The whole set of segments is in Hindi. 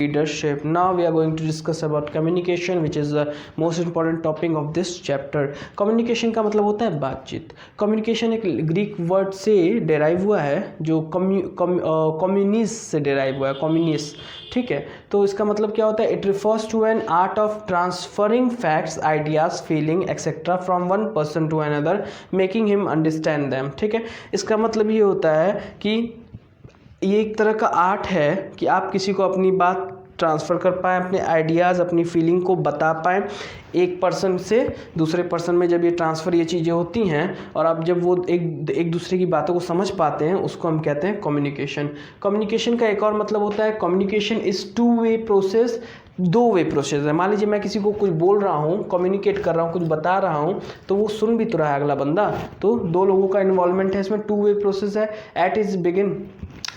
Leadership. Now we are going to discuss about communication, which is the most important topic of this chapter. Communication का मतलब होता है बातचीत. Communication एक ग्रीक वर्ड से डेराइव हुआ है जो कम्युनिस से डेराइव हुआ है, कम्युनिस. ठीक है, तो इसका मतलब क्या होता है? It refers to an art of transferring facts, ideas, feeling etcetera from one person to another, making him understand them. ठीक है, इसका मतलब ये होता है कि ये एक तरह का आर्ट है कि आप किसी को अपनी बात ट्रांसफ़र कर पाएँ, अपने आइडियाज़, अपनी फीलिंग को बता पाएँ एक पर्सन से दूसरे पर्सन में. जब ये ट्रांसफ़र, ये चीज़ें होती हैं और अब जब वो एक दूसरे की बातों को समझ पाते हैं, उसको हम कहते हैं कम्युनिकेशन. कम्युनिकेशन का एक और मतलब होता है communication is to way process. दो वे प्रोसेस है. मान लीजिए मैं किसी को कुछ बोल रहा हूँ, कम्युनिकेट कर रहा हूँ, कुछ बता रहा हूँ, तो वो सुन भी तो रहा है अगला बंदा. तो दो लोगों का इन्वॉल्वमेंट है इसमें, टू वे प्रोसेस है. It is begin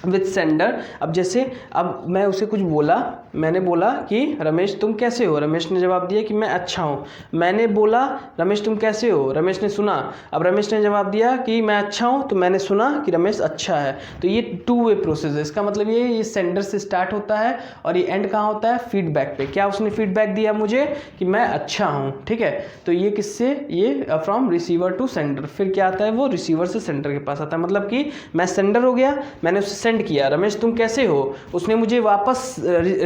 with sender. अब जैसे अब मैं उसे कुछ बोला, मैंने बोला कि रमेश तुम कैसे हो. रमेश ने जवाब दिया कि मैं अच्छा हूँ. मैंने बोला रमेश तुम कैसे हो. रमेश ने सुना. अब रमेश ने जवाब दिया कि मैं अच्छा हूँ, तो मैंने सुना कि रमेश अच्छा है. तो ये टू वे प्रोसेस है. इसका मतलब ये सेंडर से स्टार्ट होता है और ये एंड कहाँ होता है? फीडबैक पे. क्या उसने फीडबैक दिया मुझे कि मैं अच्छा हूँ. ठीक है, तो ये किससे? ये फ्रॉम रिसीवर टू सेंडर. फिर क्या आता है? वो रिसीवर से सेंडर के पास आता है. मतलब कि मैं सेंडर हो गया, मैंने उसे सेंड किया, रमेश तुम कैसे हो. उसने मुझे वापस,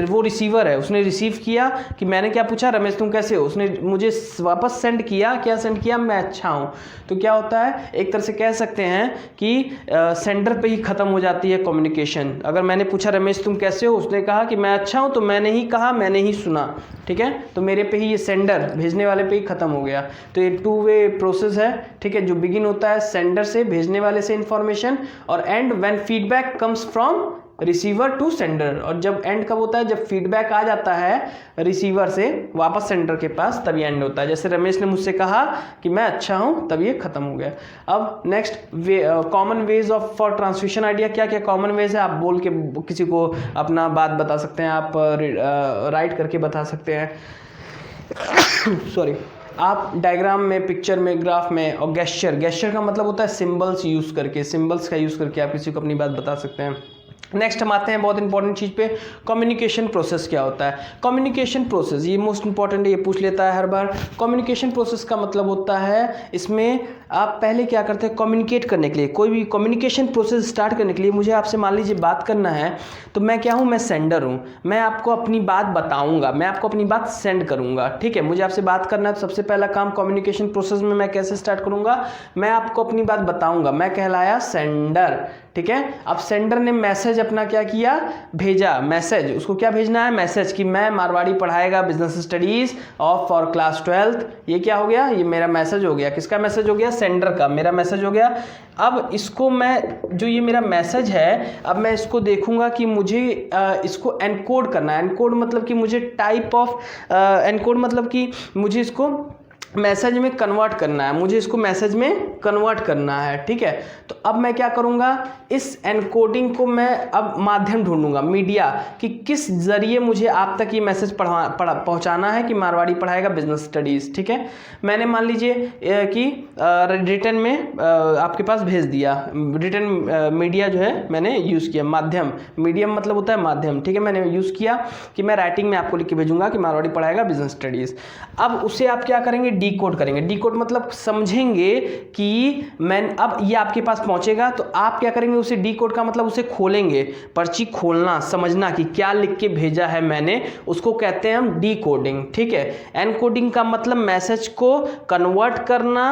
वो रिसीवर है, उसने रिसीव किया कि मैंने क्या पूछा, रमेश तुम कैसे हो. उसने मुझे वापस सेंड किया. क्या सेंड किया? मैं अच्छा हूँ. तो क्या होता है? एक तरह से कह सकते हैं कि सेंडर पे ही ख़त्म हो जाती है कम्युनिकेशन. अगर मैंने पूछा रमेश तुम कैसे हो, उसने कहा कि मैं अच्छा हूँ, तो मैंने ही कहा, मैंने ही सुना. ठीक है, तो मेरे पे ही ये सेंडर, भेजने वाले पे ही ख़त्म हो गया. तो ये टू वे प्रोसेस है. ठीक है, जो बिगिन होता है सेंडर से, भेजने वाले से इन्फॉर्मेशन, और and when feedback comes from receiver to sender. और जब एंड कब होता है? जब फीडबैक आ जाता है रिसीवर से वापस सेंडर के पास, तभी एंड होता है. जैसे रमेश ने मुझसे कहा कि मैं अच्छा हूं, तब ये खत्म हो गया. अब next common ways of for transmission idea. क्या क्या कॉमन वेज है? आप बोल के किसी को अपना बात बता सकते हैं, आप राइट करके बता सकते हैं. सॉरी, आप डायग्राम में, पिक्चर में, ग्राफ में. और गेस्चर का मतलब होता है सिंबल्स यूज़ करके. सिंबल्स का यूज़ करके आप किसी को अपनी बात बता सकते हैं. नेक्स्ट हम आते हैं बहुत इंपॉर्टेंट चीज़ पे, कम्युनिकेशन प्रोसेस क्या होता है. कम्युनिकेशन प्रोसेस ये मोस्ट इंपॉर्टेंट है, ये पूछ लेता है हर बार. कम्युनिकेशन प्रोसेस का मतलब होता है, इसमें आप पहले क्या करते हैं? कम्युनिकेट करने के लिए, कोई भी कम्युनिकेशन प्रोसेस स्टार्ट करने के लिए, मुझे आपसे मान लीजिए बात करना है, तो मैं क्या हूँ? मैं सेंडर हूँ. मैं आपको अपनी बात बताऊँगा, मैं आपको अपनी बात सेंड करूँगा. ठीक है, मुझे आपसे बात करना है, तो सबसे पहला काम कम्युनिकेशन प्रोसेस में मैं कैसे स्टार्ट करूँगा? मैं आपको अपनी बात बताऊँगा. मैं कहलाया सेंडर. ठीक है, अब सेंडर ने मैसेज अपना क्या किया? भेजा. मैसेज, उसको क्या भेजना है? मैसेज कि मैं मारवाड़ी पढ़ाएगा business studies of for class 12th. ये क्या हो गया? ये मेरा मैसेज हो गया. किसका मैसेज हो गया? सेंडर का. मेरा मैसेज हो गया. अब इसको मैं, जो ये मेरा मैसेज है, अब मैं इसको देखूंगा कि मुझे इसको एनकोड करना है. एनकोड मतलब कि मुझे टाइप ऑफ एनकोड मतलब कि मुझे इसको मैसेज में कन्वर्ट करना है, मुझे इसको मैसेज में कन्वर्ट करना है. ठीक है, तो अब मैं क्या करूंगा? इस एनकोडिंग को मैं अब माध्यम ढूंढूंगा, मीडिया, कि किस जरिए मुझे आप तक ये मैसेज पहुंचाना है कि मारवाड़ी पढ़ाएगा बिजनेस स्टडीज़. ठीक है, मैंने मान लीजिए कि रिटर्न में आपके पास भेज दिया. रिटर्न मीडिया जो है मैंने यूज़ किया, माध्यम. मीडियम मतलब होता है माध्यम. ठीक है, मैंने यूज़ किया कि मैं राइटिंग में आपको लिख के भेजूंगा कि मारवाड़ी पढ़ाएगा बिजनेस स्टडीज़. अब उसे आप क्या करेंगे? डीकोड करेंगे. डीकोड मतलब समझेंगे कि मैं, अब ये आपके पास पहुंचेगा, तो आप क्या करेंगे? उसे डीकोड का मतलब उसे खोलेंगे. पर्ची खोलना, समझना कि क्या लिख के भेजा है मैंने, उसको कहते हैं हम डीकोडिंग. ठीक है, एनकोडिंग का मतलब मैसेज को कन्वर्ट करना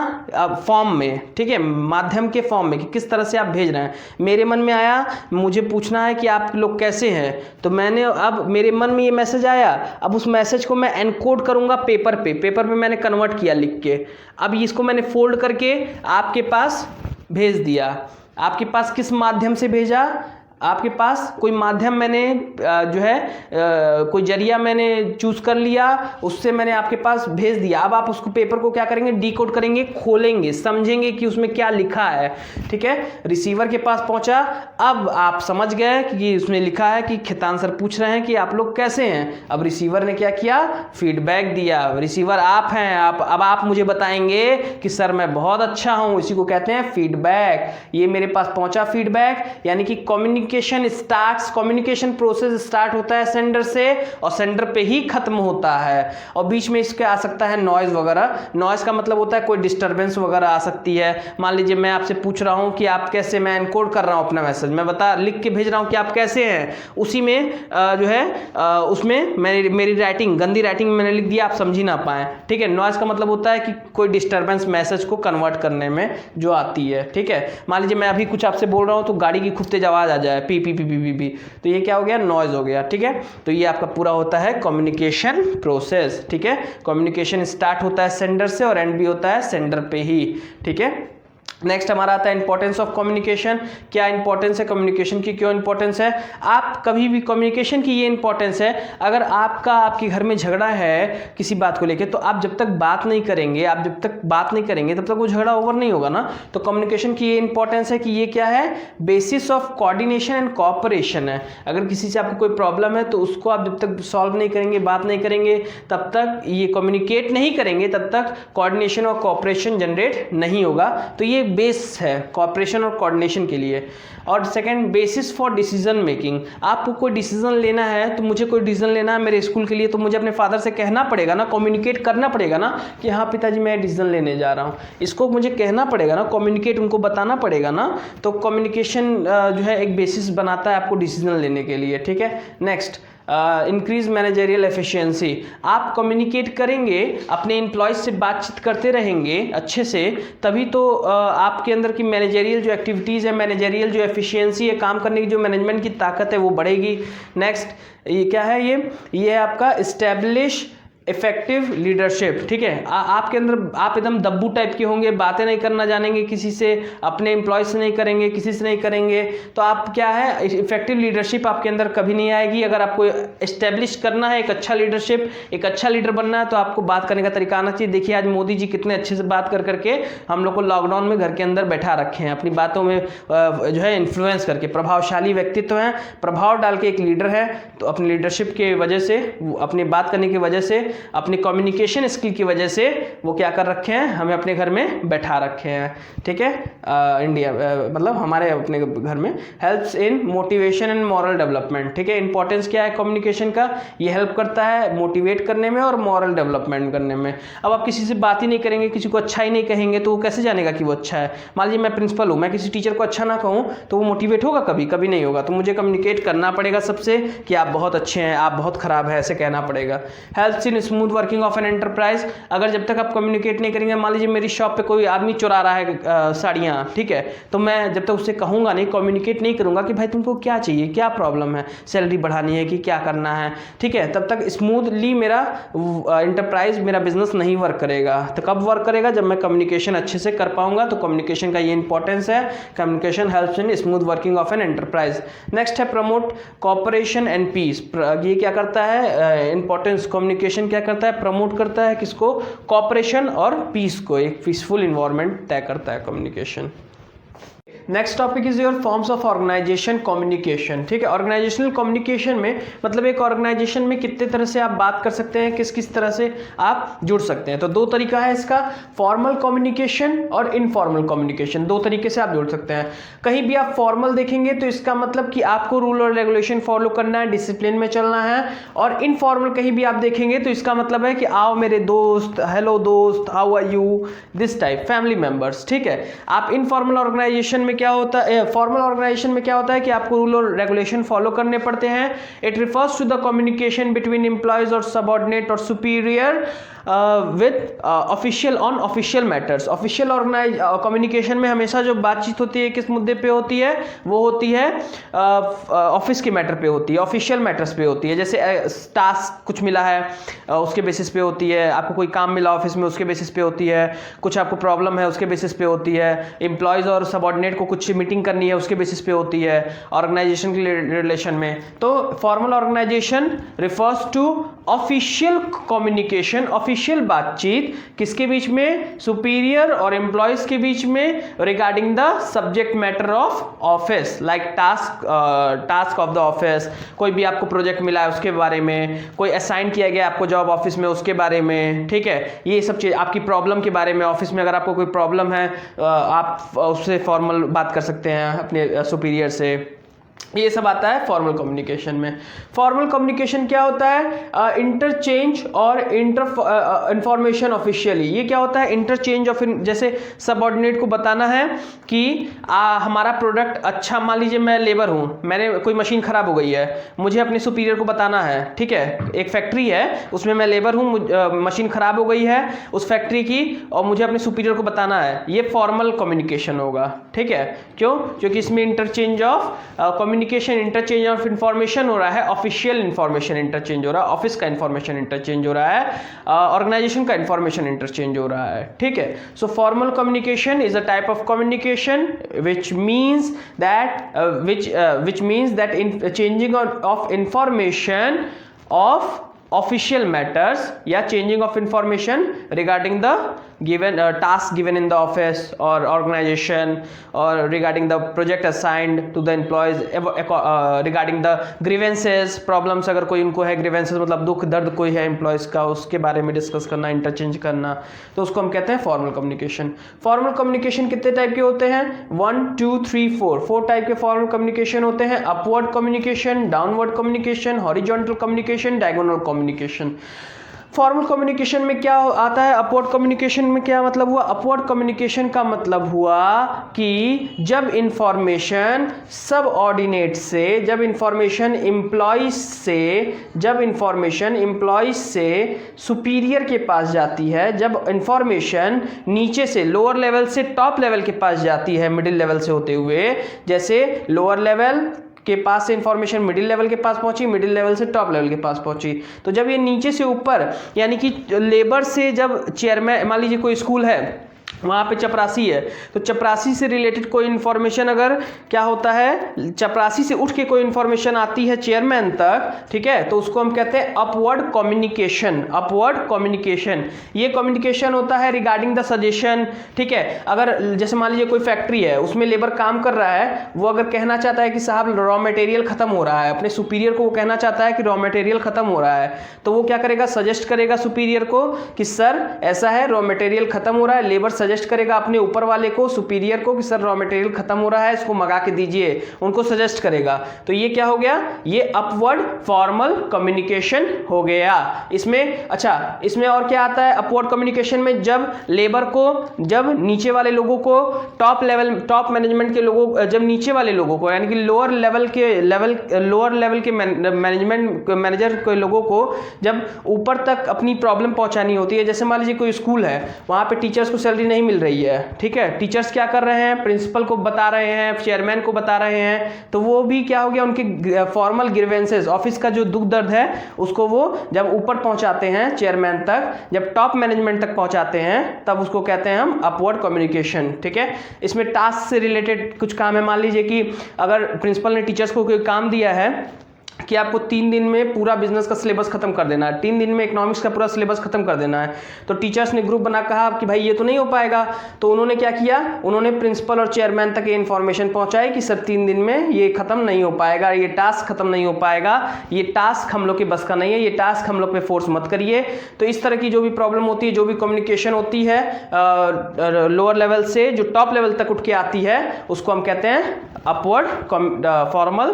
फॉर्म में. ठीक है, माध्यम के फॉर्म में, कि किस तरह से आप भेज रहे हैं. मेरे मन में आया, मुझे पूछना है कि आप लोग कैसे हैं, तो मैंने, अब मेरे मन में ये मैसेज आया, अब उस मैसेज को मैं एनकोड करूंगा पेपर पे. पेपर पे मैंने कन्वर्ट किया लिख के. अब इसको मैंने फोल्ड करके आपके पास भेज दिया. आपके पास किस माध्यम से भेजा? आपके पास कोई माध्यम मैंने जो है कोई जरिया मैंने चूज कर लिया, उससे मैंने आपके पास भेज दिया. अब आप उसको पेपर को क्या करेंगे? डीकोड करेंगे, खोलेंगे, समझेंगे कि उसमें क्या लिखा है. ठीक है, रिसीवर के पास पहुंचा. अब आप समझ गए कि उसमें लिखा है कि खितान सर पूछ रहे हैं कि आप लोग कैसे हैं. अब रिसीवर ने क्या किया? फीडबैक दिया. रिसीवर आप हैं, अब आप मुझे बताएंगे कि सर मैं बहुत अच्छा हूं. इसी को कहते हैं फीडबैक. ये मेरे पास पहुंचा फीडबैक, यानी कि कम्युनिकेशन कम्युनिकेशन प्रोसेस स्टार्ट होता है सेंडर से और सेंडर पे ही खत्म होता है, और बीच में इसके आ सकता है नॉइज वगैरह। नॉइज का मतलब होता है कोई डिस्टर्बेंस वगैरह आ सकती है। मान लीजिए मैं आपसे पूछ रहा हूं कि आप कैसे, मैं एनकोड कर रहा हूं अपना मैसेज, मैं लिख के भेज रहा हूं कि आप कैसे हैं, उसी में जो है उसमें मेरी राइटिंग, गंदी राइटिंग मैंने लिख दिया, आप समझ ही ना पाए, ठीक है। नॉइज का मतलब होता है कि कोई डिस्टर्बेंस मैसेज को कन्वर्ट करने में जो आती है, ठीक है। मान लीजिए मैं अभी कुछ आपसे बोल रहा हूं तो गाड़ी की खूब तेज आवाज आ जाए, P P P P P P, तो ये क्या हो गया, नॉइज हो गया, ठीक है। तो ये आपका पूरा होता है कम्युनिकेशन प्रोसेस, ठीक है। कम्युनिकेशन स्टार्ट होता है सेंडर से और एंड भी होता है सेंडर पे ही, ठीक है। नेक्स्ट हमारा आता है इंपॉर्टेंस ऑफ कम्युनिकेशन। क्या इंपॉर्टेंस है कम्युनिकेशन की, क्यों इंपॉर्टेंस है? आप कभी भी कम्युनिकेशन की ये इंपॉर्टेंस है, अगर आपके घर में झगड़ा है किसी बात को लेकर, तो आप जब तक बात नहीं करेंगे, तब तक वो झगड़ा ओवर नहीं होगा ना। तो कम्युनिकेशन की ये इंपॉर्टेंस है कि ये क्या है, basis of coordination and cooperation है। अगर किसी से आपको कोई प्रॉब्लम है तो उसको आप जब तक सॉल्व नहीं करेंगे, बात नहीं करेंगे, तब तक ये कम्युनिकेट नहीं करेंगे, तब तक कोऑर्डिनेशन और कोऑपरेशन जनरेट नहीं होगा। तो ये बेस है कोऑपरेशन और कोऑर्डिनेशन के लिए। और second, basis for decision making. आपको कोई डिसीजन लेना है, तो मुझे कोई डिसीजन लेना है मेरे स्कूल के लिए, तो मुझे अपने फादर से कहना पड़ेगा ना, कम्युनिकेट करना पड़ेगा ना कि हाँ पिताजी मैं डिसीजन लेने जा रहा हूँ, इसको मुझे कहना पड़ेगा ना, कम्युनिकेट उनको बताना पड़ेगा ना। तो कम्युनिकेशन जो है एक बेसिस बनाता है आपको डिसीजन लेने के लिए, ठीक है। Next, increase managerial efficiency. आप कम्युनिकेट करेंगे, अपने एम्प्लॉयज से बातचीत करते रहेंगे अच्छे से, तभी तो आपके अंदर की मैनेजरियल जो एक्टिविटीज़ है, मैनेजरियल जो एफिशिएंसी है, काम करने की जो मैनेजमेंट की ताकत है वो बढ़ेगी। नेक्स्ट, ये क्या है, ये है आपका इस्टेब्लिश इफेक्टिव लीडरशिप, ठीक है। आपके अंदर आप एकदम दब्बू टाइप के होंगे, बातें नहीं करना जानेंगे किसी से, अपने एम्प्लॉय से नहीं करेंगे, किसी से नहीं करेंगे, तो आप क्या है, इफेक्टिव लीडरशिप आपके अंदर कभी नहीं आएगी। अगर आपको इस्टेब्लिश करना है एक अच्छा लीडरशिप, एक अच्छा लीडर बनना है, तो आपको बात करने का तरीका आना चाहिए। देखिए आज मोदी जी कितने अच्छे से बात कर करके हम लोग को लॉकडाउन में घर के अंदर बैठा रखे हैं, अपनी बातों में जो है इन्फ्लुएंस करके। प्रभावशाली व्यक्तित्व हैं, प्रभाव डाल के एक लीडर है, तो अपनी लीडरशिप की वजह से, अपनी बात करने की वजह से, अपनी कम्युनिकेशन स्किल की वजह से वो क्या कर रखे हैं, हमें अपने घर में बैठा रखे हैं, ठीक है। इंडिया मतलब हमारे अपने घर में। Helps in motivation and moral development, ठीक है। इंपॉर्टेंस क्या है कम्युनिकेशन का, ये हेल्प करता है मोटिवेट करने में और मॉरल डेवलपमेंट करने में। अब आप किसी से बात ही नहीं करेंगे, किसी को अच्छा ही नहीं कहेंगे, तो वो कैसे जानेगा कि वो अच्छा है। मान लीजिए मैं प्रिंसिपल हूँ, मैं किसी टीचर को अच्छा ना कहूँ तो वो मोटिवेट होगा, कभी कभी नहीं होगा। तो मुझे कम्युनिकेट करना पड़ेगा सबसे कि आप बहुत अच्छे हैं, आप बहुत खराब है, ऐसे कहना पड़ेगा। Helps in smooth working of an enterprise. अगर जब तक आप कम्युनिकेट नहीं करेंगे, मान लीजिए मेरी शॉप पे कोई आदमी चुरा रहा है साड़ियाँ, ठीक है, तो मैं जब तक उससे कहूँगा नहीं, कम्युनिकेट नहीं करूँगा कि भाई तुमको क्या चाहिए, क्या प्रॉब्लम है, सैलरी बढ़ानी है कि क्या करना है, ठीक है, तब तक स्मूथली मेरा एंटरप्राइज, मेरा बिजनेस नहीं वर्क करेगा। तो कब वर्क करेगा, जब मैं कम्युनिकेशन अच्छे से कर पाऊंगा। तो कम्युनिकेशन का ये इंपॉर्टेंस है, communication helps in smooth working of an enterprise. Next है प्रमोट कॉपरेशन एंड पीस। ये क्या करता है, इंपॉर्टेंस कम्युनिकेशन क्या करता है, प्रमोट करता है किसको, कॉपरेशन और पीस को, एक पीसफुल इन्वायरमेंट तय करता है communication. Next topic is your forms of organization communication, ठीक है। ऑर्गेनाइजेशनल कम्युनिकेशन में मतलब एक ऑर्गेनाइजेशन में कितने तरह से आप बात कर सकते हैं, किस किस तरह से आप जुड़ सकते हैं। तो दो तरीका है इसका, फॉर्मल कम्युनिकेशन और इनफॉर्मल कम्युनिकेशन, दो तरीके से आप जुड़ सकते हैं। कहीं भी आप फॉर्मल देखेंगे तो इसका मतलब कि आपको रूल और रेगुलेशन फॉलो करना है, डिसिप्लिन में चलना है। और इनफॉर्मल कहीं भी आप देखेंगे तो इसका मतलब है कि आओ मेरे दोस्त, हेलो दोस्त, how are you, this type, family members, ठीक है। आप इनफॉर्मल ऑर्गेनाइजेशन में क्या होता है, फॉर्मल ऑर्गेनाइजेशन में क्या होता है कि आपको रूल और रेगुलेशन फॉलो करने पड़ते हैं। It refers to the communication between employees और सबऑर्डिनेट और superior with official on official matters. Official communication में हमेशा जो बातचीत होती है किस मुद्दे पे होती है, वो होती है ऑफिस के मैटर पे होती है, ऑफिशियल मैटर्स पे होती है। जैसे टास्क कुछ मिला है उसके बेसिस पे होती है, आपको कोई काम मिला ऑफिस में उसके बेसिस पे होती है, कुछ आपको प्रॉब्लम है उसके बेसिस पे होती है, एम्प्लॉयज और सबऑर्डिनेट को कुछ मीटिंग करनी है उसके बेसिस पे होती है ऑर्गेनाइजेशन के रिलेशन में। तो formal organization refers to official communication, official बातचीत किसके बीच में, सुपीरियर और एम्प्लॉयज के बीच में, regarding the subject matter of office, like task of the office. कोई भी आपको प्रोजेक्ट मिला है उसके बारे में, कोई असाइन किया गया आपको जॉब ऑफिस में उसके बारे में, ठीक है। ये सब चीज आपकी प्रॉब्लम के बारे में, ऑफिस में अगर आपको कोई प्रॉब्लम है आप उससे फॉर्मल बात कर सकते हैं अपने सुपीरियर से, ये सब आता है फॉर्मल कम्युनिकेशन में। फॉर्मल कम्युनिकेशन क्या होता है? इंटरचेंज और इंफॉर्मेशन ऑफिशियली। ये क्या होता है? इंटरचेंज ऑफ, जैसे सबऑर्डिनेट को बताना है कि हमारा प्रोडक्ट अच्छा, मान लीजिए मैं लेबर हूँ, मैंने कोई मशीन खराब हो गई है, मुझे अपने सुपीरियर को बताना है, ठीक है, एक फैक्ट्री है उसमें मैं लेबर हूँ, मशीन खराब हो गई है उस फैक्ट्री की और मुझे अपने सुपीरियर को बताना है, ये फॉर्मल कम्युनिकेशन होगा, ठीक है। क्यों? क्योंकि इसमें interchange of communication, interchange of information हो रहा है, ऑफिशियल इंफॉर्मेशन इंटरचेंज हो रहा है, ऑफिस का इंफॉर्मेशन इंटरचेंज हो रहा है, ऑर्गेनाइजेशन का इंफॉर्मेशन इंटरचेंज हो रहा है, ठीक है। So formal communication is a type of communication which means that changing of information of official matters या changing of information regarding the given task given in the office or organization or regarding the project assigned to the employees, regarding the grievances, problems, अगर कोई उनको है grievances मतलब दुख दर्द कोई है employees का, उसके बारे में डिस्कस करना, इंटरचेंज करना, तो उसको हम कहते हैं फॉर्मल कम्युनिकेशन। फॉर्मल कम्युनिकेशन कितने टाइप के होते हैं? 1 2 3 4 टाइप के फॉर्मल कम्युनिकेशन होते हैं। Upward communication, downward communication, horizontal communication, diagonal communication. Formal communication में क्या आता है? अपवर्ड कम्युनिकेशन में क्या मतलब हुआ? अपवर्ड कम्युनिकेशन का मतलब हुआ कि जब इंफॉर्मेशन सबऑर्डिनेट से, जब इंफॉर्मेशन एम्प्लॉइज से सुपीरियर के पास जाती है, जब इंफॉर्मेशन नीचे से लोअर लेवल से टॉप लेवल के पास जाती है, मिडिल लेवल से होते हुए, जैसे लोअर लेवल के पास से इंफॉर्मेशन मिडिल लेवल के पास पहुंची, मिडिल लेवल से टॉप लेवल के पास पहुंची, तो जब ये नीचे से ऊपर यानी कि लेबर से जब चेयरमैन, मान लीजिए कोई स्कूल है वहाँ पे चपरासी है, तो चपरासी से रिलेटेड कोई इन्फॉर्मेशन अगर क्या होता है, चपरासी से उठ के कोई इन्फॉर्मेशन आती है चेयरमैन तक, ठीक है, तो उसको हम कहते हैं अपवर्ड कम्युनिकेशन। अपवर्ड कम्युनिकेशन ये कम्युनिकेशन होता है रिगार्डिंग द सजेशन, ठीक है। अगर जैसे मान लीजिए कोई फैक्ट्री है, उसमें लेबर काम कर रहा है, वो अगर कहना चाहता है कि साहब रॉ मटेरियल खत्म हो रहा है, अपने सुपीरियर को वो कहना चाहता है कि रॉ मटेरियल खत्म हो रहा है, तो वो क्या करेगा? सजेस्ट करेगा सुपीरियर को कि सर ऐसा है, रॉ मटेरियल खत्म हो रहा है। लेबर सजेस्ट करेगा अपने ऊपर वाले को, सुपीरियर को, कि सर रॉ मटेरियल खत्म हो रहा है, इसको मंगा के दीजिए, उनको सजेस्ट करेगा। तो ये क्या हो गया? ये अपवर्ड फॉर्मल कम्युनिकेशन हो गया। इसमें अच्छा, इसमें और क्या आता है अपवर्ड कम्युनिकेशन में? जब लेबर को, जब नीचे वाले लोगों को, टॉप मैनेजमेंट के लोगों, जब नीचे वाले लोगों को यानी कि लोअर लेवल के मैनेजर के लोगों को जब ऊपर तक अपनी प्रॉब्लम पहुंचानी होती है, जैसे मान लीजिए कोई स्कूल है, वहां पे टीचर्स को सैलरी नहीं मिल रही है, ठीक है, टीचर्स क्या कर रहे हैं? प्रिंसिपल को बता रहे हैं, चेयरमैन को बता रहे हैं, तो वो भी क्या हो गया? उनके फॉर्मल ग्रीवेंसेस, ऑफिस का जो दुख दर्द है, उसको वो जब ऊपर पहुंचाते हैं चेयरमैन तक, जब टॉप मैनेजमेंट तक पहुंचाते हैं, तब उसको कहते हैं हम अपवर्ड कम्युनिकेशन, ठीक है। इसमें टास्क से रिलेटेड कुछ काम है, मान लीजिए कि अगर प्रिंसिपल ने टीचर्स को कोई काम दिया है कि आपको 3 दिन में पूरा बिजनेस का सिलेबस खत्म कर देना है, 3 दिन में इकोनॉमिक्स का पूरा सिलेबस खत्म कर देना है, तो टीचर्स ने ग्रुप बना कहा कि भाई ये तो नहीं हो पाएगा, तो उन्होंने क्या किया? उन्होंने प्रिंसिपल और चेयरमैन तक ये इन्फॉर्मेशन पहुंचाई कि सर 3 दिन में ये खत्म नहीं हो पाएगा, ये टास्क खत्म नहीं हो पाएगा, ये टास्क हम लोग के बस का नहीं है, ये टास्क हम लोग पे फोर्स मत करिए। तो इस तरह की जो भी प्रॉब्लम होती है, जो भी कम्युनिकेशन होती है लोअर लेवल से जो टॉप लेवल तक उठ के आती है, उसको हम कहते हैं अपवर्ड फॉर्मल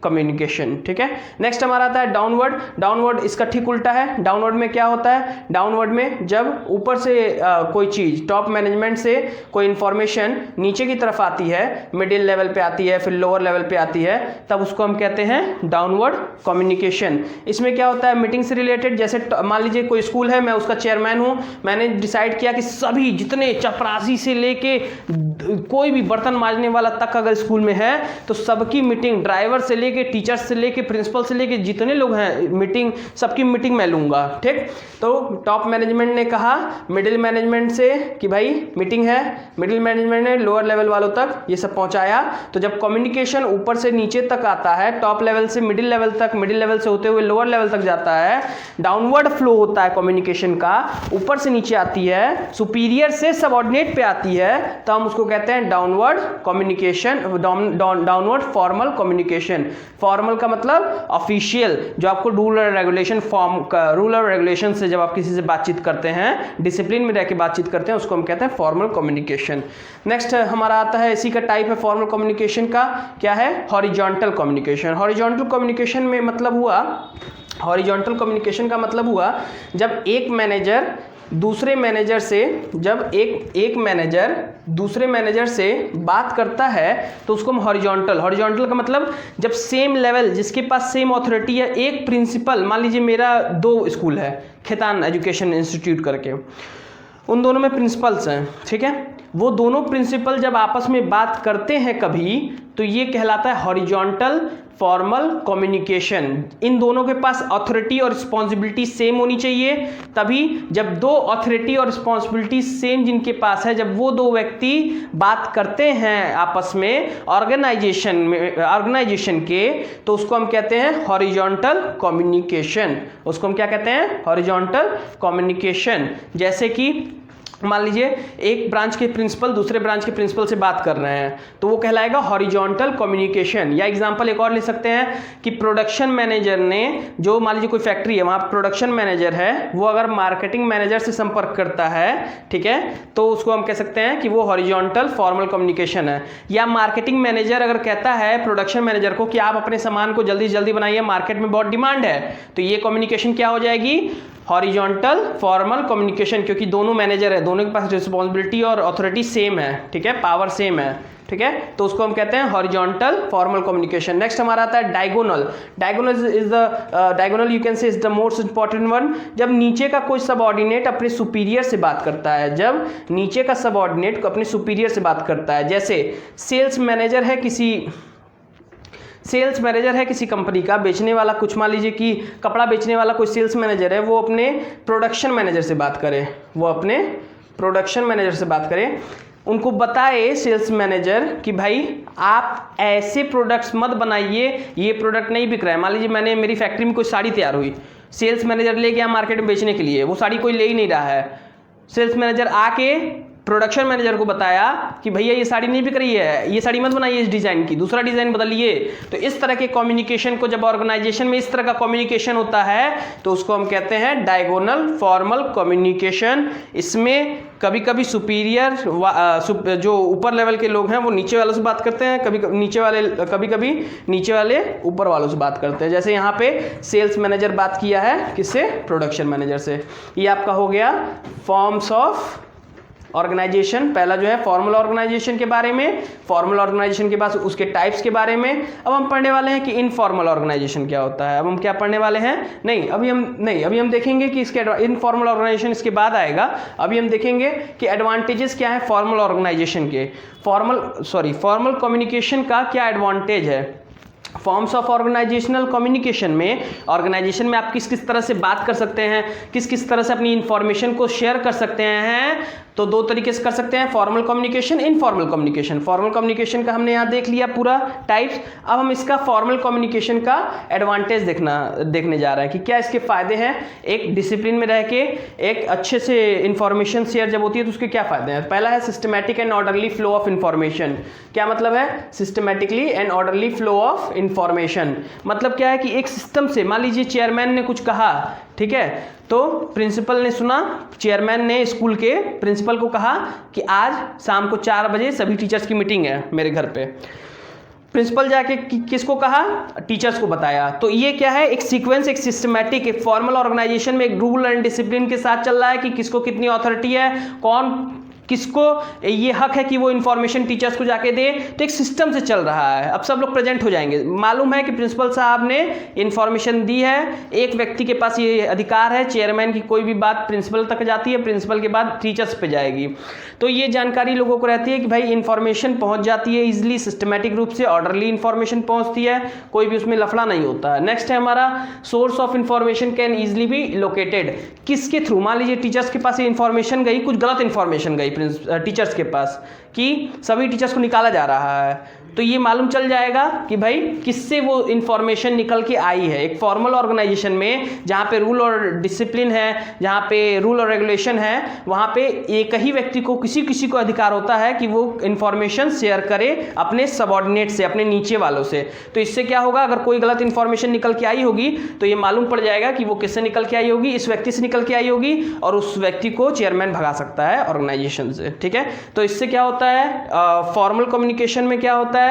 कम्युनिकेशन, ठीक है। नेक्स्ट हमारा आता है डाउनवर्ड। डाउनवर्ड इसका ठीक उल्टा है। डाउनवर्ड में क्या होता है? डाउनवर्ड में जब ऊपर से कोई चीज, टॉप मैनेजमेंट से कोई इंफॉर्मेशन नीचे की तरफ आती है, मिडिल लेवल पे आती है, फिर लोअर लेवल पे आती है, तब उसको हम कहते हैं डाउनवर्ड कम्युनिकेशन। इसमें क्या होता है? मीटिंग से रिलेटेड, जैसे मान लीजिए कोई स्कूल है, मैं उसका चेयरमैन हूं, मैंने डिसाइड किया कि सभी जितने चपरासी से लेके कोई भी बर्तन मांजने वाला तक अगर स्कूल में है, तो सबकी मीटिंग, ड्राइवर से लेके, टीचर्स से लेके, प्रिंसिपल से लेके जितने लोग हैं, मीटिंग, सबकी मीटिंग मैं लूंगा, ठीक। तो टॉप मैनेजमेंट ने कहा मिडिल मैनेजमेंट से कि भाई मीटिंग है, मिडिल मैनेजमेंट ने लोअर लेवल वालों तक ये सब पहुंचाया। तो जब कम्युनिकेशन ऊपर से नीचे तक आता है, टॉप लेवल से मिडिल लेवल तक, मिडिल लेवल से होते हुए लोअर लेवल तक जाता है, डाउनवर्ड फ्लो होता है कम्युनिकेशन का, ऊपर से नीचे आती है, सुपीरियर से सबऑर्डिनेट पे आती है, तो हम उसको कहते हैं downward communication, downward formal communication. Formal का मतलब ऑफिशियल, जो आपको रूल और रेगुलेशन रूल और रेगुलेशन से जब आप किसी से बातचीत करते हैं, डिसिप्लिन में रह के बातचीत करते हैं, उसको हम कहते हैं फॉर्मल कम्युनिकेशन। नेक्स्ट हमारा आता है, इसी का टाइप है फॉर्मल कम्युनिकेशन का, क्या है, हॉरिजॉन्टल कम्युनिकेशन। हॉरिजॉन्टल कम्युनिकेशन में मतलब हुआ, हॉरिजॉन्टल कम्युनिकेशन का मतलब हुआ जब एक मैनेजर दूसरे मैनेजर से, जब एक मैनेजर दूसरे मैनेजर से बात करता है तो उसको हम हॉरिजॉन्टल, हॉरिजॉन्टल का मतलब जब सेम लेवल, जिसके पास सेम अथॉरिटी है, एक प्रिंसिपल, मान लीजिए मेरा 2 स्कूल है, खेतान एजुकेशन इंस्टीट्यूट करके, उन दोनों में प्रिंसिपल्स हैं, ठीक है, वो दोनों प्रिंसिपल जब आपस में बात करते हैं कभी, तो ये कहलाता है हॉरिजॉन्टल फॉर्मल कम्युनिकेशन। इन दोनों के पास अथॉरिटी और रिस्पॉन्सिबिलिटी सेम होनी चाहिए, तभी जब 2 अथॉरिटी और रिस्पॉन्सिबिलिटी सेम जिनके पास है, जब वो 2 व्यक्ति बात करते हैं आपस में ऑर्गेनाइजेशन के, तो उसको हम कहते हैं हॉरिजॉन्टल कम्युनिकेशन। उसको हम क्या कहते हैं, हॉरिजॉन्टल कम्युनिकेशन। जैसे कि मान लीजिए एक ब्रांच के प्रिंसिपल दूसरे ब्रांच के प्रिंसिपल से बात कर रहे हैं, तो वो कहलाएगा हॉरिजॉन्टल कम्युनिकेशन। या एग्जांपल एक और ले सकते हैं कि प्रोडक्शन मैनेजर ने, जो मान लीजिए कोई फैक्ट्री है, वहाँ प्रोडक्शन मैनेजर है, वो अगर मार्केटिंग मैनेजर से संपर्क करता है, ठीक है, तो उसको हम कह सकते हैं कि वो हॉरिजॉन्टल फॉर्मल कम्युनिकेशन है। या मार्केटिंग मैनेजर अगर कहता है प्रोडक्शन मैनेजर को कि आप अपने सामान को जल्दी से जल्दी बनाइए, मार्केट में बहुत डिमांड है, तो ये कम्युनिकेशन क्या हो जाएगी, हॉरिजॉन्टल फॉर्मल कम्युनिकेशन, क्योंकि दोनों मैनेजर है, दोनों के पास रिस्पॉन्सिबिलिटी और अथॉरिटी सेम है, ठीक है, पावर सेम है, ठीक है, तो उसको हम कहते हैं हॉरिजॉन्टल फॉर्मल कम्युनिकेशन। नेक्स्ट हमारा आता है diagonal. Diagonal you can say is the most important one. जब नीचे का कोई सबऑर्डिनेट अपने सुपीरियर से बात करता है, जब नीचे का सबऑर्डिनेट अपने सुपीरियर से बात करता है, जैसे सेल्स मैनेजर है किसी कंपनी का, बेचने वाला, कुछ मान लीजिए कि कपड़ा बेचने वाला कोई सेल्स मैनेजर है, वो अपने प्रोडक्शन मैनेजर से बात करे, उनको बताए सेल्स मैनेजर कि भाई आप ऐसे प्रोडक्ट्स मत बनाइए, ये प्रोडक्ट नहीं बिक रहा है। मान लीजिए मेरी फैक्ट्री में कोई साड़ी तैयार हुई, सेल्स मैनेजर ले गया मार्केट में बेचने के लिए, वो साड़ी कोई ले ही नहीं रहा है, सेल्स मैनेजर आके प्रोडक्शन मैनेजर को बताया कि भैया ये साड़ी नहीं बिक रही है, ये साड़ी मत बनाइए इस डिज़ाइन की, दूसरा डिज़ाइन बदलिए। तो इस तरह के कम्युनिकेशन को, जब ऑर्गेनाइजेशन में इस तरह का कम्युनिकेशन होता है, तो उसको हम कहते हैं डायगोनल फॉर्मल कम्युनिकेशन। इसमें कभी कभी सुपीरियर, जो ऊपर लेवल के लोग हैं, वो नीचे वालों से बात करते हैं, कभी कभी नीचे वाले ऊपर वालों से बात करते हैं। जैसे यहाँ पे सेल्स मैनेजर बात किया है किससे, प्रोडक्शन मैनेजर से। ये आपका हो गया फॉर्म्स ऑफ ऑर्गेनाइजेशन। पहला जो है फॉर्मल ऑर्गेनाइजेशन के बारे में, फॉर्मल ऑर्गेनाइजेशन के बाद उसके टाइप्स के बारे में। अब हम पढ़ने वाले हैं कि इनफॉर्मल ऑर्गेनाइजेशन क्या होता है। अब हम क्या पढ़ने वाले हैं, अभी हम देखेंगे कि इसके इनफॉर्मल ऑर्गेनाइजेशन इसके बाद आएगा। अभी हम देखेंगे कि एडवांटेजेस क्या है फॉर्मल ऑर्गेनाइजेशन के, फॉर्मल कम्युनिकेशन का क्या एडवांटेज है। फॉर्म्स ऑफ ऑर्गेनाइजेशनल कम्युनिकेशन में, ऑर्गेनाइजेशन में आप किस किस तरह से बात कर सकते हैं, किस किस तरह से अपनी इंफॉर्मेशन को शेयर कर सकते हैं, तो 2 तरीके से कर सकते हैं, formal communication, informal communication. Formal communication का हमने यहाँ देख लिया पूरा टाइप्स। अब हम इसका फॉर्मल कम्युनिकेशन का एडवांटेज देखने जा रहे हैं कि क्या इसके फायदे हैं। एक डिसिप्लिन में रह के एक अच्छे से इंफॉर्मेशन शेयर जब होती है तो उसके क्या फायदे हैं। पहला है systematic and orderly flow of information. क्या मतलब है systematically and orderly flow of information, मतलब क्या है कि एक सिस्टम से, मान लीजिए चेयरमैन ने कुछ कहा, ठीक है, तो प्रिंसिपल ने सुना, चेयरमैन ने स्कूल के प्रिंसिपल को कहा कि आज शाम को 4 बजे सभी टीचर्स की मीटिंग है मेरे घर पे। प्रिंसिपल जाके किसको कहा, टीचर्स को बताया। तो ये क्या है, एक सीक्वेंस, एक सिस्टमैटिक, एक फॉर्मल ऑर्गेनाइजेशन में एक रूल एंड डिसिप्लिन के साथ चल रहा है कि किसको कितनी अथॉरिटी है, कौन किसको ये हक है कि वो इन्फॉर्मेशन टीचर्स को जाके दे। तो एक सिस्टम से चल रहा है। अब सब लोग प्रेजेंट हो जाएंगे, मालूम है कि प्रिंसिपल साहब ने इन्फॉर्मेशन दी है, एक व्यक्ति के पास ये अधिकार है, चेयरमैन की कोई भी बात प्रिंसिपल तक जाती है, प्रिंसिपल के बाद टीचर्स पे जाएगी। तो ये जानकारी लोगों को रहती है कि भाई इन्फॉर्मेशन पहुंच जाती है इजिली, सिस्टमैटिक रूप से ऑर्डरली इन्फॉर्मेशन पहुंचती है, कोई भी उसमें लफड़ा नहीं होता है। नेक्स्ट है हमारा source of information can easily be located. किसके थ्रू, मान लीजिए टीचर्स के पास ये इन्फॉर्मेशन गई, कुछ गलत इन्फॉर्मेशन गई टीचर्स के पास कि सभी टीचर्स को निकाला जा रहा है, तो ये मालूम चल जाएगा कि भाई किससे वो इंफॉर्मेशन निकल के आई है। एक फॉर्मल ऑर्गेनाइजेशन में जहाँ पे रूल और डिसिप्लिन है, जहाँ पे रूल और रेगुलेशन है, वहाँ पे एक ही व्यक्ति को किसी को अधिकार होता है कि वो इंफॉर्मेशन शेयर करे अपने सबऑर्डिनेट से, अपने नीचे वालों से। तो इससे क्या होगा, अगर कोई गलत इंफॉर्मेशन निकल के आई होगी तो ये मालूम पड़ जाएगा कि वो किससे निकल के आई होगी, इस व्यक्ति से निकल के आई होगी, और उस व्यक्ति को चेयरमैन भगा सकता है ऑर्गेनाइजेशन से। ठीक है, तो इससे क्या होता है, फॉर्मल कम्युनिकेशन में क्या होता है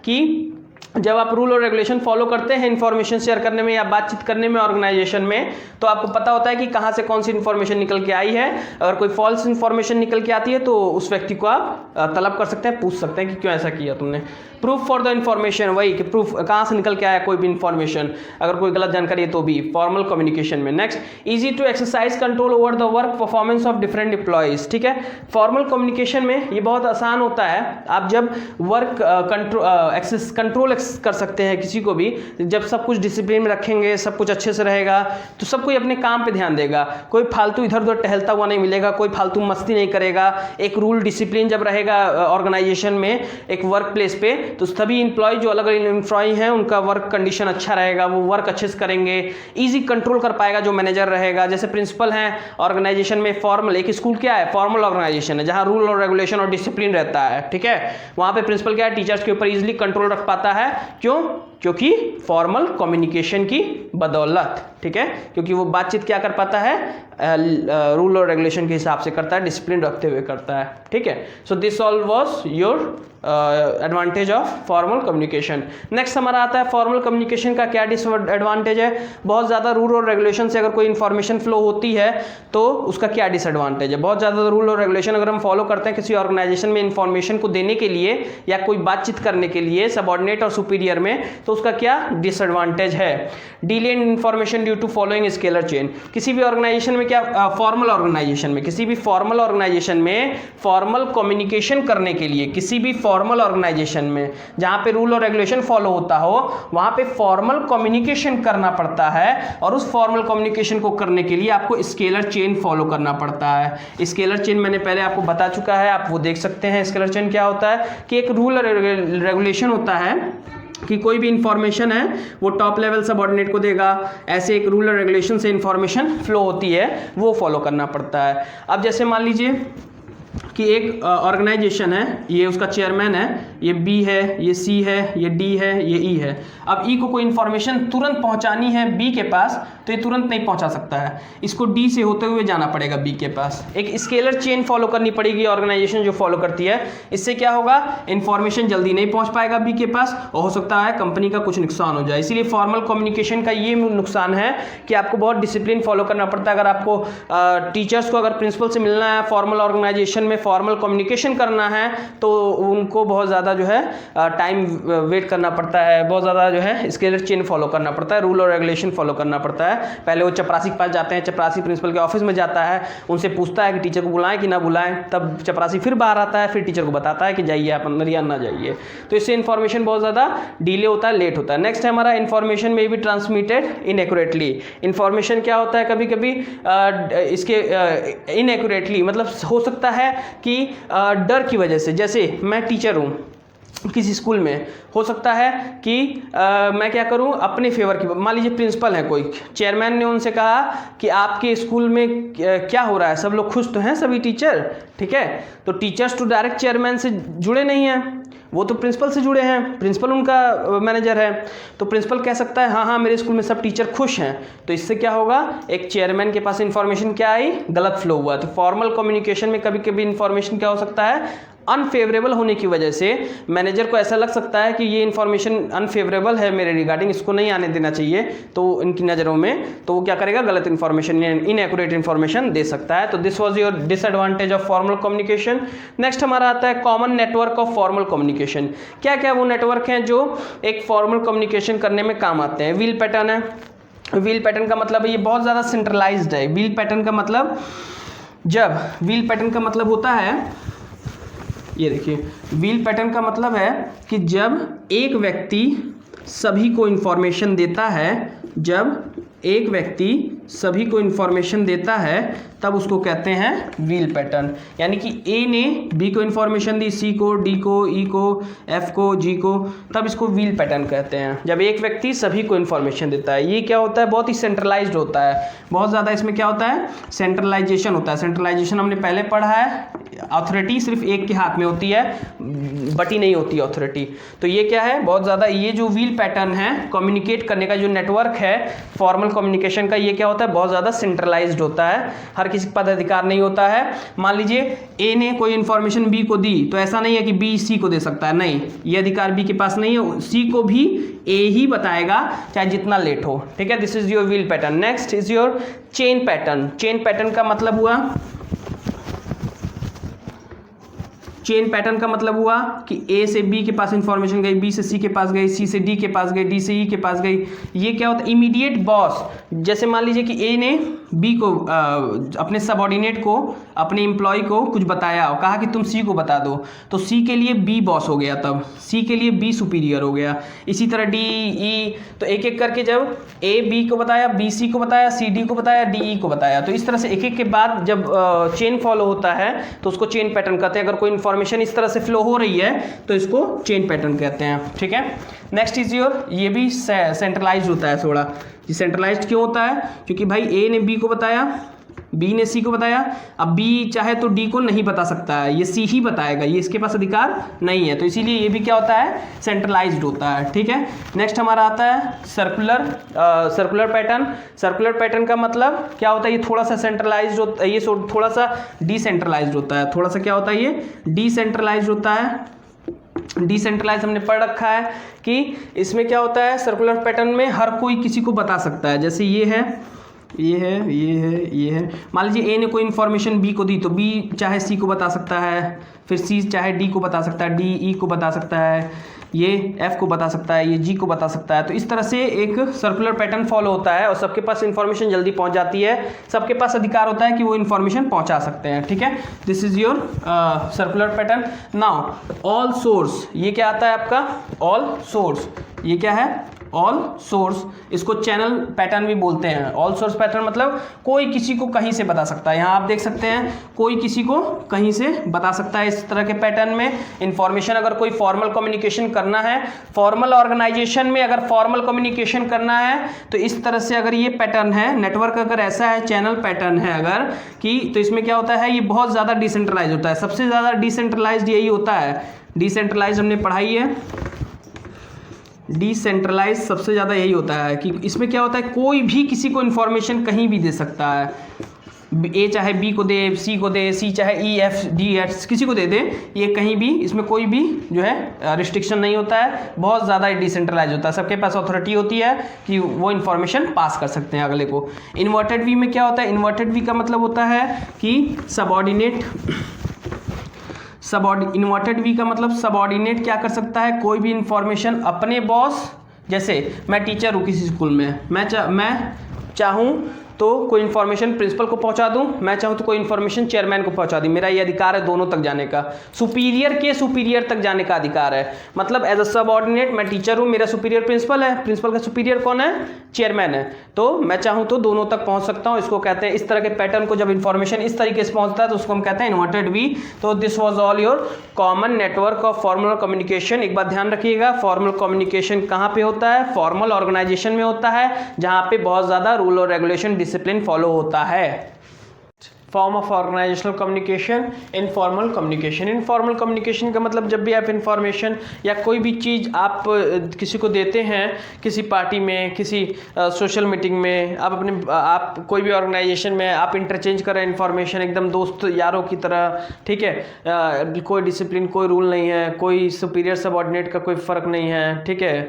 कि जब आप रूल और रेगुलेशन फॉलो करते हैं इंफॉर्मेशन शेयर करने में या बातचीत करने में ऑर्गेनाइजेशन में, तो आपको पता होता है कि कहाँ से कौन सी इंफॉर्मेशन निकल के आई है। अगर कोई फॉल्स इंफॉर्मेशन निकल के आती है तो उस व्यक्ति को आप तलब कर सकते हैं, पूछ सकते हैं कि क्यों ऐसा किया तुमने। प्रूफ फॉर द इंफॉर्मेशन, वही कि प्रूफ कहाँ से निकल के आया कोई भी इंफॉर्मेशन, अगर कोई गलत जानकारी है तो भी फॉर्मल कम्युनिकेशन में। Next, easy to exercise control over the work performance of different employees. ठीक है, फॉर्मल कम्युनिकेशन में ये बहुत आसान होता है। आप जब वर्क कंट्रोल कर सकते हैं किसी को भी, जब सब कुछ डिसिप्लिन में रखेंगे, सब कुछ अच्छे से रहेगा, तो सब कोई अपने काम पे ध्यान देगा, कोई फालतू इधर उधर टहलता हुआ नहीं मिलेगा, कोई फालतू मस्ती नहीं करेगा। एक रूल डिसिप्लिन जब रहेगा ऑर्गेनाइजेशन में, एक वर्क प्लेस पे, तो सभी इंप्लॉय जो अलग अलग इंप्लॉय हैं उनका वर्क कंडीशन अच्छा रहेगा, वो वर्क अच्छे से करेंगे, इजी कंट्रोल कर पाएगा जो मैनेजर रहेगा। जैसे प्रिंसिपल हैं ऑर्गेनाइजेशन में, फॉर्मल, एक स्कूल क्या है, फॉर्मल ऑर्गेनाइजेशन है जहाँ रूल और रेगुलेशन और डिसिप्लिन रहता है। ठीक है, वहाँ पे प्रिंसिपल क्या है, टीचर्स के ऊपर इजीली कंट्रोल रख पाता है। क्यों? क्योंकि फॉर्मल कम्युनिकेशन की बदौलत। ठीक है, क्योंकि वो बातचीत क्या कर पाता है, रूल और रेगुलेशन के हिसाब से करता है, डिसिप्लिन रखते हुए करता है। ठीक है, so this all was your advantage of formal communication. Next हमारा आता है फॉर्मल कम्युनिकेशन का क्या डिसएडवांटेज है। बहुत ज़्यादा रूल और रेगुलेशन से अगर कोई इन्फॉर्मेशन फ्लो होती है तो उसका क्या डिसएडवांटेज है। बहुत ज़्यादा रूल और रेगुलेशन अगर हम फॉलो करते हैं किसी ऑर्गेनाइजेशन में इन्फॉर्मेशन को देने के लिए या कोई बातचीत करने के लिए सबऑर्डिनेट और सुपीरियर में, तो उसका क्या डिसएडवांटेज है। Delay in information due to following scalar chain. किसी भी ऑर्गेनाइजेशन में क्या, फॉर्मल ऑर्गेनाइजेशन में, किसी भी फॉर्मल ऑर्गेनाइजेशन में फॉर्मल कम्युनिकेशन करने के लिए, किसी भी फॉर्मल ऑर्गेनाइजेशन में जहां पे रूल और रेगुलेशन फॉलो होता हो, वहां पे फॉर्मल कम्युनिकेशन करना पड़ता है, और उस फॉर्मल कम्युनिकेशन को करने के लिए आपको स्केलर चेन फॉलो करना पड़ता है। स्केलर चेन मैंने पहले आपको बता चुका है, आप वो देख सकते हैं। स्केलर चेन क्या होता है कि एक रूल और रेगुलेशन होता है कि कोई भी इंफॉर्मेशन है वो टॉप लेवल सबऑर्डिनेट को देगा, ऐसे एक रूल और रेगुलेशन से इंफॉर्मेशन फ्लो होती है, वो फॉलो करना पड़ता है। अब जैसे मान लीजिए कि एक ऑर्गेनाइजेशन है, ये उसका चेयरमैन है, ये बी है, ये सी है, ये डी है, ये ई है। अब ई को कोई इन्फॉर्मेशन तुरंत पहुंचानी है बी के पास, तो ये तुरंत नहीं पहुंचा सकता है, इसको डी से होते हुए जाना पड़ेगा बी के पास। एक स्केलर चेन फॉलो करनी पड़ेगी ऑर्गेनाइजेशन जो फॉलो करती है। इससे क्या होगा, इन्फॉर्मेशन जल्दी नहीं पहुंच पाएगा बी के पास, और हो सकता है कंपनी का कुछ नुकसान हो जाए। इसीलिए फॉर्मल कम्युनिकेशन का ये नुकसान है कि आपको बहुत डिसिप्लिन फॉलो करना पड़ता है। अगर आपको टीचर्स को अगर प्रिंसिपल से मिलना है, फॉर्मल ऑर्गेनाइजेशन में फॉर्मल कम्युनिकेशन करना है, तो उनको बहुत ज़्यादा जो है टाइम वेट करना पड़ता है, बहुत ज़्यादा जो है स्केलर चेन फॉलो करना पड़ता है, रूल और रेगुलेशन फॉलो करना पड़ता है। पहले वो चपरासी के पास जाते हैं, चपरासी प्रिंसिपल के ऑफिस में जाता है, उनसे पूछता है कि टीचर को बुलाएं कि ना बुलाएं, तब चपरासी फिर बाहर आता है, फिर टीचर को बताता है कि जाइए आप अंदर या ना जाइए। तो इससे इन्फॉर्मेशन बहुत ज़्यादा डिले होता है, लेट होता है। नेक्स्ट है हमारा इन्फॉर्मेशन में भी ट्रांसमिटेड इनएक्यूरेटली। इन्फॉर्मेशन क्या होता है, कभी कभी इसके इनएक्यूरेटली मतलब हो सकता है कि डर की वजह से, जैसे मैं टीचर हूँ किसी स्कूल में, हो सकता है कि मैं क्या करूं अपने फेवर की, मान लीजिए प्रिंसिपल है कोई, चेयरमैन ने उनसे कहा कि आपके स्कूल में क्या हो रहा है, सब लोग खुश तो हैं सभी टीचर, ठीक है, तो टीचर्स तो डायरेक्ट चेयरमैन से जुड़े नहीं हैं, वो तो प्रिंसिपल से जुड़े हैं, प्रिंसिपल उनका मैनेजर है, तो प्रिंसिपल कह सकता है हाँ हाँ मेरे स्कूल में सब टीचर खुश हैं, तो इससे क्या होगा, एक चेयरमैन के पास इंफॉर्मेशन क्या आई, गलत फ्लो हुआ। तो फॉर्मल कम्युनिकेशन में कभी कभी इंफॉर्मेशन क्या हो सकता है, अनफेवरेबल होने की वजह से मैनेजर को ऐसा लग सकता है कि ये इन्फॉर्मेशन अनफेवरेबल है मेरे रिगार्डिंग, इसको नहीं आने देना चाहिए, तो इनकी नज़रों में, तो वो क्या करेगा, गलत इन्फॉर्मेशन, इनएक्यूरेट इन्फॉर्मेशन दे सकता है। तो this was your disadvantage of formal communication. Next हमारा आता है common network of formal communication. क्या क्या वो नेटवर्क हैं जो एक फॉर्मल कम्युनिकेशन करने में काम आते हैं। व्हील पैटर्न है, व्हील पैटर्न का मतलब ये बहुत ज़्यादा सेंट्रलाइज्ड है। व्हील पैटर्न का मतलब, जब व्हील पैटर्न का मतलब होता है, ये देखिए, व्हील पैटर्न का मतलब है कि जब एक व्यक्ति सभी को इन्फॉर्मेशन देता है जब एक व्यक्ति सभी को इन्फॉर्मेशन देता है तब उसको कहते हैं व्हील पैटर्न। यानी कि ए ने बी को इन्फॉर्मेशन दी, सी को, डी को, ई को, एफ को, जी को, तब इसको व्हील पैटर्न कहते हैं। जब एक व्यक्ति सभी को इन्फॉर्मेशन देता है, ये क्या होता है, बहुत ही सेंट्रलाइज्ड होता है, बहुत ज़्यादा इसमें क्या होता है, सेंट्रलाइजेशन होता है। सेंट्रलाइजेशन हमने पहले पढ़ा है, अथॉरिटी सिर्फ एक के हाथ में होती है, बटी नहीं होती अथॉरिटी। तो ये क्या है, बहुत ज़्यादा, ये जो व्हील पैटर्न है कम्युनिकेट करने का जो नेटवर्क है फॉर्मल कम्युनिकेशन का, ये क्या होता है, बहुत ज़्यादा सेंट्रलाइज्ड होता है, हर किसी के पास अधिकार नहीं होता है। मान लीजिए ए ने कोई इन्फॉर्मेशन बी को दी, तो ऐसा नहीं है कि बी सी को दे सकता है, नहीं, ये अधिकार बी के पास नहीं है, सी को भी ए ही बताएगा चाहे जितना लेट हो, ठीक है। This is your wheel pattern. Next is your chain pattern. Chain pattern का मतलब हुआ, चेन पैटर्न का मतलब हुआ कि ए से बी के पास इंफॉर्मेशन गई, बी से सी के पास गई, सी से डी के पास गई, डी से ई के पास गई। ये क्या होता है, इमीडिएट बॉस। जैसे मान लीजिए कि ए ने बी को अपने सबऑर्डिनेट को, अपने एम्प्लॉय को कुछ बताया और कहा कि तुम सी को बता दो, तो सी के लिए बी बॉस हो गया, तब सी के लिए बी सुपीरियर हो गया। इसी तरह डी ई, तो एक एक करके जब ए बी को बताया, बी सी को बताया, सी डी को बताया, डी ई को बताया, तो इस तरह से एक एक के बाद जब चेन फॉलो होता है तो उसको चेन पैटर्न कहते हैं। अगर कोई इन्फॉर्मेशन इस तरह से फ्लो हो रही है तो इसको चेन पैटर्न कहते हैं, ठीक है। नेक्स्ट इज योर, ये भी सेंट्रलाइज होता है थोड़ा। ये सेंट्रलाइज्ड क्यों होता है, क्योंकि भाई ए ने बी को बताया, बी ने सी को बताया, अब बी चाहे तो डी को नहीं बता सकता है, ये सी ही बताएगा, ये इसके पास अधिकार नहीं है, तो इसीलिए ये भी क्या होता है, सेंट्रलाइज्ड होता है, ठीक है। नेक्स्ट हमारा आता है सर्कुलर पैटर्न। सर्कुलर पैटर्न का मतलब क्या होता है, ये थोड़ा सा सेंट्रलाइज्ड होता है, ये थोड़ा सा डिसेंट्रलाइज्ड होता है, थोड़ा सा क्या होता है, ये डिसेंट्रलाइज्ड होता है। डिसेंट्रलाइज हमने पढ़ रखा है कि इसमें क्या होता है, सर्कुलर पैटर्न में हर कोई किसी को बता सकता है। जैसे ये है, ये है, ये है, ये है। मान लीजिए ए ने कोई इन्फॉर्मेशन बी को दी, तो बी चाहे सी को बता सकता है, फिर सी चाहे डी को बता सकता है, डी ई को बता सकता है, ये एफ को बता सकता है, ये जी को बता सकता है। तो इस तरह से एक सर्कुलर पैटर्न फॉलो होता है और सबके पास इन्फॉर्मेशन जल्दी पहुंच जाती है, सबके पास अधिकार होता है कि वो इन्फॉर्मेशन पहुंचा सकते हैं, ठीक है। This is your circular pattern. Now all source, ये क्या आता है आपका, ऑल सोर्स, ये क्या है, ऑल सोर्स। इसको चैनल पैटर्न भी बोलते हैं। ऑल सोर्स पैटर्न मतलब कोई किसी को कहीं से बता सकता है। यहाँ आप देख सकते हैं, कोई किसी को कहीं से बता सकता है। इस तरह के पैटर्न में इंफॉर्मेशन, अगर कोई फॉर्मल कम्युनिकेशन करना है, फॉर्मल ऑर्गेनाइजेशन में अगर फॉर्मल कम्युनिकेशन करना है, तो इस तरह से अगर ये पैटर्न है, नेटवर्क अगर ऐसा है, चैनल पैटर्न है अगर कि, तो इसमें क्या होता है, ये बहुत ज़्यादा डिसेंट्रलाइज होता है। सबसे ज़्यादा डिसेंट्रलाइज्ड यही होता है। डिसेंट्रलाइज हमने पढ़ाई है, डिसेंट्रलाइज सबसे ज़्यादा यही होता है कि इसमें क्या होता है, कोई भी किसी को इन्फॉर्मेशन कहीं भी दे सकता है। ए चाहे बी को दे, सी को दे, सी चाहे ई एफ डी एफ किसी को दे दे, ये कहीं भी, इसमें कोई भी जो है रिस्ट्रिक्शन नहीं होता है। बहुत ज़्यादा डिसेंट्रलाइज होता है, सबके पास अथॉरिटी होती है कि वो इन्फॉर्मेशन पास कर सकते हैं अगले को। इन्वर्टेड वी में क्या होता है, इन्वर्टेड वी का मतलब होता है कि सबऑर्डिनेट, इन्वर्टेड वी का मतलब सबऑर्डिनेट क्या कर सकता है, कोई भी इंफॉर्मेशन अपने बॉस, जैसे मैं टीचर हूँ किसी स्कूल में, मैं चाहूँ तो कोई इन्फॉर्मेशन प्रिंसिपल को पहुंचा दूं, मैं चाहूं तो कोई इन्फॉर्मेशन चेयरमैन को पहुंचा दूं, मेरा ये अधिकार है दोनों तक जाने का। सुपीरियर के सुपीरियर तक जाने का अधिकार है। मतलब एज अ सबऑर्डिनेट मैं टीचर हूं, मेरा सुपीरियर प्रिंसिपल है, प्रिंसिपल का सुपीरियर कौन है, चेयरमैन है, तो मैं चाहूं तो दोनों तक पहुंच सकता हूं। इसको कहते हैं, इस तरह के पैटर्न को जब इन्फॉर्मेशन इस तरीके से पहुंचता है तो उसको हम कहते हैं इन्वर्टेड वी। तो this was all your common network of formal communication. एक बात ध्यान रखिएगा, फॉर्मल कम्युनिकेशन कहाँ पे होता है, फॉर्मल ऑर्गेनाइजेशन में होता है, जहाँ पे बहुत ज़्यादा रूल और रेगुलेशन डिसिप्लिन फॉलो होता है। Form of organizational communication, informal communication. Informal communication का मतलब जब भी आप इन्फॉर्मेशन या कोई भी चीज़ आप किसी को देते हैं, किसी पार्टी में, किसी सोशल मीटिंग में, आप कोई भी ऑर्गेनाइजेशन में आप इंटरचेंज कर रहे हैं इन्फॉर्मेशन एकदम दोस्त यारों की तरह, ठीक है, कोई डिसिप्लिन, कोई रूल नहीं है, कोई सुपीरियर सबऑर्डिनेट का कोई फ़र्क नहीं है, ठीक है,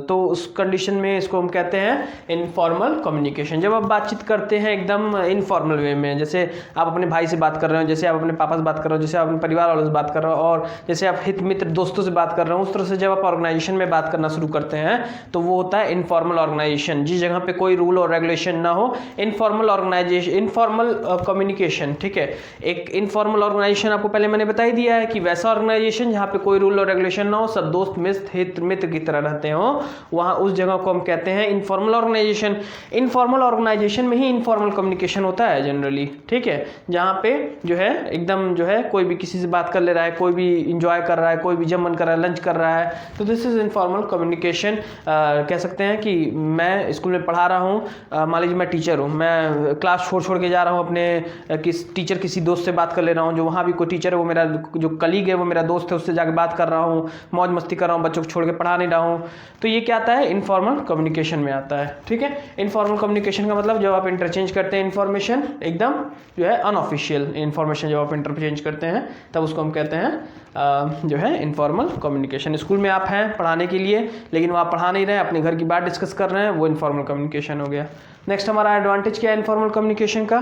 तो उस कंडीशन में इसको हम कहते हैं इनफॉर्मल कम्युनिकेशन। जब आप बातचीत करते हैं एकदम इनफॉर्मल वे में, जैसे जैसे आप अपने भाई से बात कर रहे हो, जैसे आप अपने पापा से बात कर रहे हो, जैसे आप अपने परिवार वालों से बात कर रहे हो, और जैसे आप हित मित्र दोस्तों से बात कर रहे हो, उस तरह से जब आप ऑर्गेनाइजेशन में बात करना शुरू करते हैं तो वो होता है इनफॉर्मल ऑर्गेनाइजेशन। जिस जगह पे कोई रूल और रेगुलेशन ना हो, इनफॉर्मल ऑर्गेनाइजेशन, इनफॉर्मल कम्युनिकेशन, ठीक है। एक इनफॉर्मल ऑर्गेनाइजेशन आपको पहले मैंने बता ही दिया है कि वैसा ऑर्गेनाइजेशन जहाँ पे कोई रूल और रेगुलेशन ना हो, सब दोस्त हित मित्र की तरह रहते हो, वहाँ उस जगह को हम कहते हैं इनफॉर्मल ऑर्गेनाइजेशन। इनफॉर्मल ऑर्गेनाइजेशन में ही इनफॉर्मल कम्युनिकेशन होता है जनरली, ठीक है, जहाँ पे जो है एकदम जो है कोई भी किसी से बात कर ले रहा है, कोई भी इंजॉय कर रहा है, कोई भी जब मन कर रहा है लंच कर रहा है, तो दिस इज इनफॉर्मल कम्युनिकेशन। कह सकते हैं कि मैं स्कूल में पढ़ा रहा हूँ, मान लीजिए मैं टीचर हूँ, मैं क्लास छोड़ के जा रहा हूँ अपने किसी दोस्त से बात कर ले रहा हूँ, जो वहाँ भी कोई टीचर है, वो मेरा जो कलीग है वो मेरा दोस्त है, उससे जाके बात कर रहा हूँ, मौज मस्ती कर रहा हूँ, बच्चों को छोड़ के पढ़ा नहीं रहा हूँ, तो ये क्या आता है, इनफॉर्मल कम्युनिकेशन में आता है, ठीक है। इनफॉर्मल कम्युनिकेशन का मतलब जब आप इंटरचेंज करते हैं इन्फॉर्मेशन, एकदम जो है अनऑफिशियल इन्फॉर्मेशन जब आप इंटरचेंज करते हैं, तब उसको हम कहते हैं जो है इनफॉर्मल कम्युनिकेशन। स्कूल में आप हैं पढ़ाने के लिए, लेकिन वो आप पढ़ा नहीं रहे हैं, अपने घर की बात डिस्कस कर रहे हैं, वो इनफॉर्मल कम्युनिकेशन हो गया। नेक्स्ट हमारा एडवांटेज क्या है इनफॉर्मल कम्युनिकेशन का,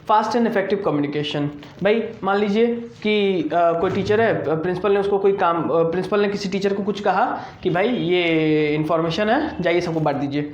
फास्ट एंड इफेक्टिव कम्युनिकेशन। भाई मान लीजिए कि कोई टीचर है, प्रिंसिपल ने उसको कोई काम, प्रिंसिपल ने किसी टीचर को कुछ कहा कि भाई ये इन्फॉर्मेशन है, जाइए सबको बांट दीजिए।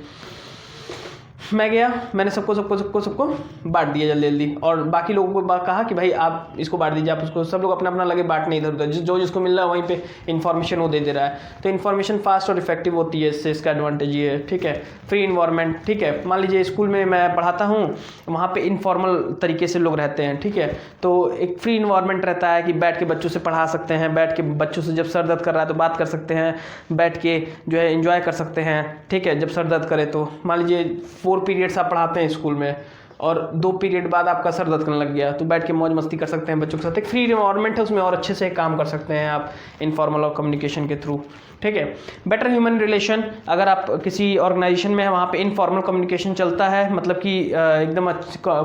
मैं गया, मैंने सबको बांट दिया जल्दी, और बाकी लोगों को कहा कि भाई आप इसको बांट दीजिए, आप उसको, सब लोग अपना अपना लगे बांटने इधर उधर, जो जिसको मिल रहा है वहीं पे इन्फॉर्मेशन वो दे रहा है। तो इन्फॉर्मेशन फास्ट और इफेक्टिव होती है, इससे इसका एडवांटेज ये है, ठीक है। फ्री इन्वायरमेंट, ठीक है, मान लीजिए स्कूल में मैं पढ़ाता हूँ, वहाँ पे इनफॉर्मल तरीके से लोग रहते हैं, ठीक है, तो एक फ्री इन्वायरमेंट रहता है कि बैठ के बच्चों से पढ़ा सकते हैं, बैठ के बच्चों से जब सर दर्द कर रहा है तो बात कर सकते हैं, बैठ के जो है एंजॉय कर सकते हैं, ठीक है। जब सर दर्द करे तो मान लीजिए 4 पीरियड्स आप पढ़ाते हैं स्कूल में, और 2 पीरियड बाद आपका सर दर्द करने लग गया, तो बैठ के मौज मस्ती कर सकते हैं बच्चों के साथ। एक फ्री इन्वायरमेंट है उसमें, और अच्छे से काम कर सकते हैं आप इनफॉर्मल और कम्युनिकेशन के थ्रू, ठीक है। बेटर ह्यूमन रिलेशन, अगर आप किसी ऑर्गेनाइजेशन में है वहाँ पे इनफॉर्मल कम्युनिकेशन चलता है, मतलब कि एकदम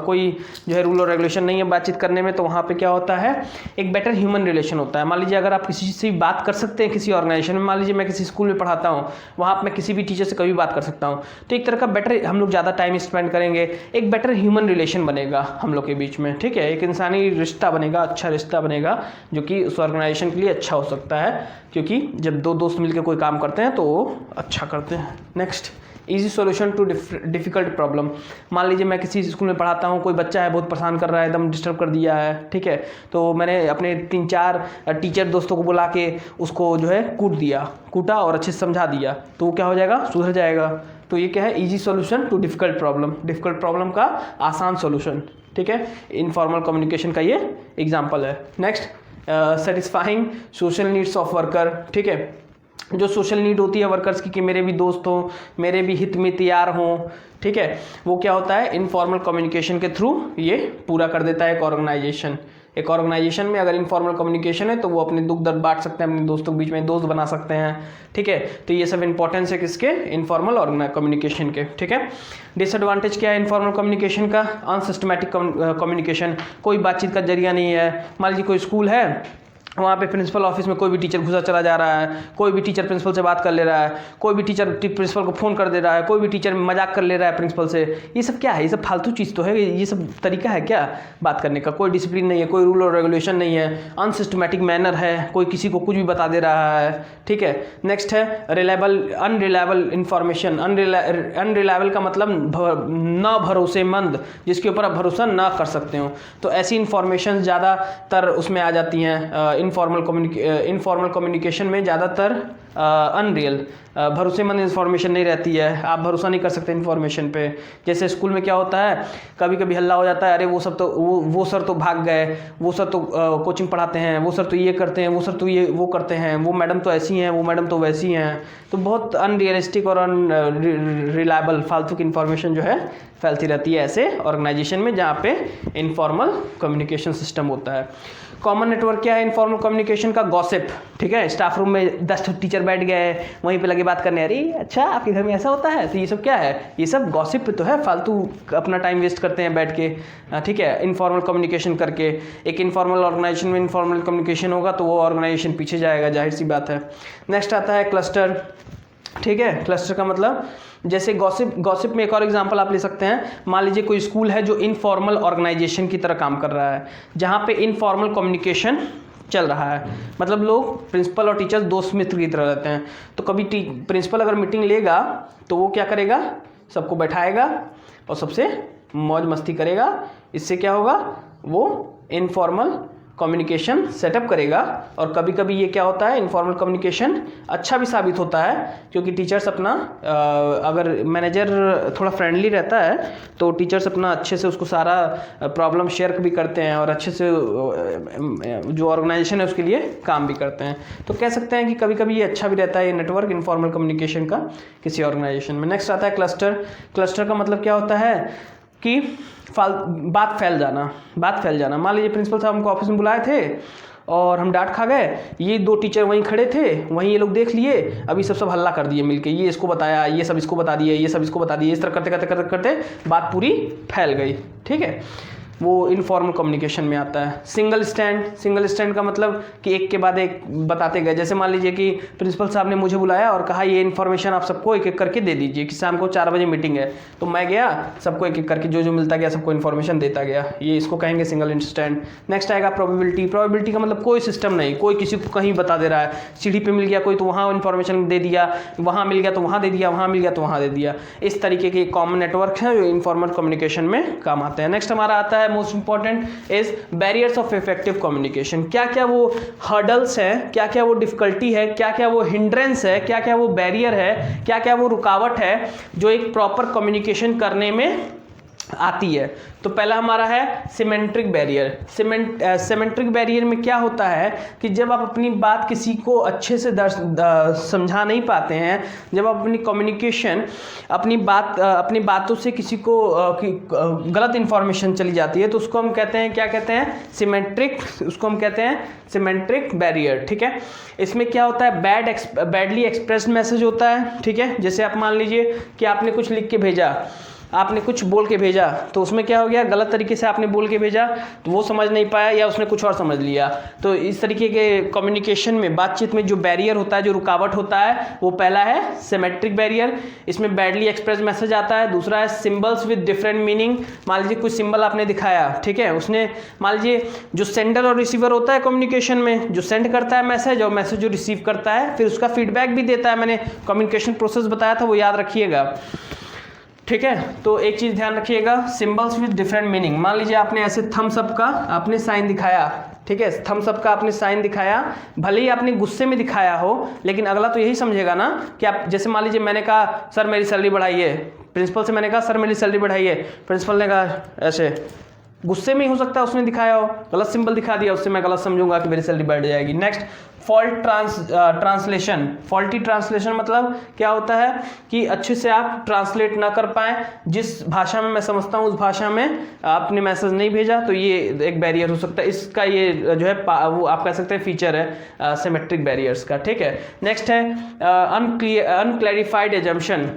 कोई जो है रूल और रेगुलेशन नहीं है बातचीत करने में, तो वहाँ पे क्या होता है, एक बेटर ह्यूमन रिलेशन होता है। मान लीजिए अगर आप किसी से बात कर सकते हैं किसी ऑर्गेनाइजेशन में, मान लीजिए मैं किसी स्कूल में पढ़ाता हूँ, वहाँ पर मैं किसी भी टीचर से कभी बात कर सकता हूँ, तो एक तरह का बेटर, हम लोग ज़्यादा टाइम स्पेंड करेंगे, एक बेटर ह्यूमन रिलेशन बनेगा हम लोग के बीच में, ठीक है। एक इंसानी रिश्ता बनेगा, अच्छा रिश्ता बनेगा, जो कि उस ऑर्गेनाइजेशन के लिए अच्छा हो सकता है, क्योंकि जब 2 दोस्त मिलकर कोई काम करते हैं तो वो अच्छा करते हैं। Next, easy solution to difficult problem. मान लीजिए मैं किसी स्कूल में पढ़ाता हूँ, कोई बच्चा है बहुत परेशान कर रहा है, एकदम डिस्टर्ब कर दिया है, ठीक है, तो मैंने अपने 3-4 टीचर दोस्तों को बुला के उसको जो है कूटा और अच्छे से समझा दिया, तो वो क्या हो जाएगा, सुधर जाएगा। तो ये क्या है, easy solution to difficult problem, difficult problem का आसान सॉल्यूशन, ठीक है। इनफॉर्मल कम्युनिकेशन का ये एग्जाम्पल है। Next, satisfying social needs of worker, ठीक है, जो सोशल नीड होती है वर्कर्स की, कि मेरे भी दोस्त हों, मेरे भी हित मित्र यार हों, ठीक है, वो क्या होता है, इनफॉर्मल कम्युनिकेशन के थ्रू ये पूरा कर देता है एक ऑर्गेनाइजेशन। एक ऑर्गेनाइजेशन में अगर इनफॉर्मल कम्युनिकेशन है तो वो अपने दुख दर्द बांट सकते हैं, अपने दोस्तों के बीच में दोस्त बना सकते हैं, ठीक है। तो ये सब इंपॉर्टेंस है किसके, इनफॉर्मल कम्युनिकेशन के, ठीक है। डिसएडवांटेज क्या है इनफॉर्मल कम्युनिकेशन का, अनसिस्टमैटिक कम्युनिकेशन, कोई बातचीत का जरिया नहीं है। मान लीजिए कोई स्कूल है, वहाँ पे प्रिंसिपल ऑफिस में कोई भी टीचर घुसा चला जा रहा है, कोई भी टीचर प्रिंसिपल से बात कर ले रहा है, कोई भी टीचर प्रिंसिपल को फ़ोन कर दे रहा है, कोई भी टीचर मजाक कर ले रहा है प्रिंसिपल से, ये सब क्या है, ये सब फालतू चीज़ तो है, ये सब तरीका है क्या बात करने का, कोई डिसिप्लिन नहीं है, कोई रूल और रेगुलेशन नहीं है, अनसिस्टमैटिक मैनर है, कोई किसी को कुछ भी बता दे रहा है, ठीक है। नेक्स्ट है अनरिलायबल इन्फॉर्मेशन। अनरिलायबल का मतलब न भरोसेमंद, जिसके ऊपर आप भरोसा ना कर सकते हो, तो ऐसी इन्फॉर्मेशन ज़्यादातर उसमें आ जाती हैं। इनफॉर्मल कम्युनिकेशन में ज़्यादातर अनरियल, भरोसेमंद इन्फॉर्मेशन नहीं रहती है, आप भरोसा नहीं कर सकते इन्फॉर्मेशन पे। जैसे स्कूल में क्या होता है, कभी कभी हल्ला हो जाता है, अरे वो सर तो भाग गए, वो सर तो कोचिंग पढ़ाते हैं, वो सर तो ये करते हैं, वो सर तो ये वो करते हैं, वो मैडम तो ऐसी हैं, वो मैडम तो वैसी हैं। तो बहुत अनरियलिस्टिक और अनरिलायबल फालतू की इन्फॉर्मेशन जो है फैलती रहती है ऐसे ऑर्गेनाइजेशन में जहाँ पे इनफॉर्मल कम्युनिकेशन सिस्टम होता है। कॉमन नेटवर्क क्या है इनफॉर्मल कम्युनिकेशन का, गॉसिप, ठीक है। स्टाफ रूम में 10 टीचर बैठ गए, वहीं पे लगे बात करने, अरे अच्छा आपके घर में ऐसा होता है, तो ये सब क्या है, ये सब गॉसिप तो है, फालतू अपना टाइम वेस्ट करते हैं बैठ के, ठीक है, इनफॉर्मल कम्युनिकेशन करके। एक इनफॉर्मल ऑर्गेनाइजेशन में इनफॉर्मल कम्युनिकेशन होगा तो वो ऑर्गेनाइजेशन पीछे जाएगा, जाहिर सी बात है। नेक्स्ट आता है क्लस्टर। ठीक है। क्लस्टर का मतलब जैसे गॉसिप में एक और एग्जांपल आप ले सकते हैं। मान लीजिए कोई स्कूल है जो इनफॉर्मल ऑर्गेनाइजेशन की तरह काम कर रहा है, जहाँ पे इनफॉर्मल कम्युनिकेशन चल रहा है, मतलब लोग प्रिंसिपल और टीचर्स दोस्त मित्र की तरह रहते हैं। तो कभी प्रिंसिपल अगर मीटिंग लेगा तो वो क्या करेगा, सबको बैठाएगा और सबसे मौज मस्ती करेगा। इससे क्या होगा, वो इनफॉर्मल कम्युनिकेशन सेटअप करेगा। और कभी कभी ये क्या होता है, इनफॉर्मल कम्युनिकेशन अच्छा भी साबित होता है, क्योंकि टीचर्स अपना अगर मैनेजर थोड़ा फ्रेंडली रहता है तो टीचर्स अपना अच्छे से उसको सारा प्रॉब्लम शेयर भी करते हैं और अच्छे से जो ऑर्गेनाइजेशन है उसके लिए काम भी करते हैं। तो कह सकते हैं कि कभी कभी ये अच्छा भी रहता है, ये नेटवर्क इनफॉर्मल कम्युनिकेशन का किसी ऑर्गेनाइजेशन में। नेक्स्ट आता है क्लस्टर। क्लस्टर का मतलब क्या होता है कि बात फैल जाना। मान लीजिए प्रिंसिपल साहब हमको ऑफिस में बुलाए थे और हम डांट खा गए, ये 2 टीचर वहीं खड़े थे, वहीं ये लोग देख लिए, अभी सब हल्ला कर दिए मिलके, ये इसको बताया, ये सब इसको बता दिए, ये सब इसको बता दिए, इस तरह करते बात पूरी फैल गई। ठीक है, वो इनफॉर्मल कम्युनिकेशन में आता है। सिंगल स्टैंड का मतलब कि एक के बाद एक बताते गए। जैसे मान लीजिए कि प्रिंसिपल साहब ने मुझे बुलाया और कहा ये इन्फॉर्मेशन आप सबको एक एक करके दे दीजिए कि शाम को 4 बजे मीटिंग है, तो मैं गया, सबको एक एक करके जो मिलता गया सबको इन्फॉर्मेशन देता गया, ये इसको कहेंगे सिंगल स्टैंड। नेक्स्ट आएगा प्रोबेबिलिटी का मतलब कोई सिस्टम नहीं, कोई किसी को कहीं बता दे रहा है, सीढ़ी पे मिल गया कोई तो वहाँ इन्फॉर्मेशन दे दिया, वहाँ मिल गया तो वहाँ दे दिया, वहाँ मिल गया तो वहाँ दे दिया। इस तरीके के कॉमन नेटवर्क है जो इनफॉर्मल कम्युनिकेशन में काम आते हैं। नेक्स्ट हमारा आता है most important is barriers of effective communication. क्या क्या वो हर्डल्स है, क्या क्या वो डिफिकल्टी है, क्या क्या वो हिंड्रेंस है, क्या क्या वो बैरियर है, क्या क्या वो रुकावट है जो एक प्रॉपर कम्युनिकेशन करने में आती है। तो पहला हमारा है सिमेंट्रिक बैरियर। सिमेंट्रिक बैरियर में क्या होता है कि जब आप अपनी बात किसी को अच्छे से समझा नहीं पाते हैं, जब आप अपनी कम्युनिकेशन अपनी बातों से किसी को गलत इन्फॉर्मेशन चली जाती है, तो उसको हम कहते हैं, क्या कहते हैं, सिमेंट्रिक बैरियर। ठीक है, इसमें क्या होता है, बैडली एक्सप्रेस्ड मैसेज होता है। ठीक है, जैसे आप मान लीजिए कि आपने कुछ लिख के भेजा, आपने कुछ बोल के भेजा, तो उसमें क्या हो गया, गलत तरीके से आपने बोल के भेजा तो वो समझ नहीं पाया या उसने कुछ और समझ लिया। तो इस तरीके के कम्युनिकेशन में, बातचीत में जो बैरियर होता है, जो रुकावट होता है, वो पहला है सिमेट्रिक बैरियर। इसमें बैडली एक्सप्रेस मैसेज आता है। दूसरा है सिंबल्स विद डिफरेंट मीनिंग। मान लीजिए कुछ सिंबल आपने दिखाया, ठीक है, उसने मान लीजिए जो सेंडर और रिसीवर होता है कम्युनिकेशन में, जो सेंड करता है मैसेज और मैसेज जो रिसीव करता है, फिर उसका फीडबैक भी देता है। मैंने कम्युनिकेशन प्रोसेस बताया था, वो याद रखिएगा। ठीक है, तो एक चीज़ ध्यान रखिएगा, सिंबल्स विद डिफरेंट मीनिंग। मान लीजिए आपने ऐसे थम्स अप का आपने साइन दिखाया, ठीक है, थम्स अप का आपने साइन दिखाया, भले ही आपने गुस्से में दिखाया हो, लेकिन अगला तो यही समझेगा ना कि आप, जैसे मान लीजिए मैंने कहा सर मेरी सैलरी बढ़ाइए, प्रिंसिपल से मैंने कहा सर मेरी सैलरी बढ़ाइए, प्रिंसिपल ने कहा ऐसे, गुस्से में ही हो सकता है उसने दिखाया हो, गलत सिंबल दिखा दिया, उससे मैं गलत समझूंगा कि मेरी सैलरी बढ़ जाएगी। नेक्स्ट फॉल्टी ट्रांसलेशन मतलब क्या होता है कि अच्छे से आप ट्रांसलेट ना कर पाए, जिस भाषा में मैं समझता हूँ उस भाषा में आपने मैसेज नहीं भेजा, तो ये एक बैरियर हो सकता है। इसका ये जो है वो आप कह सकते हैं फीचर है सिमेट्रिक बैरियर्स का। ठीक है, नेक्स्ट है अनक्लैरिफाइड एजम्पशन,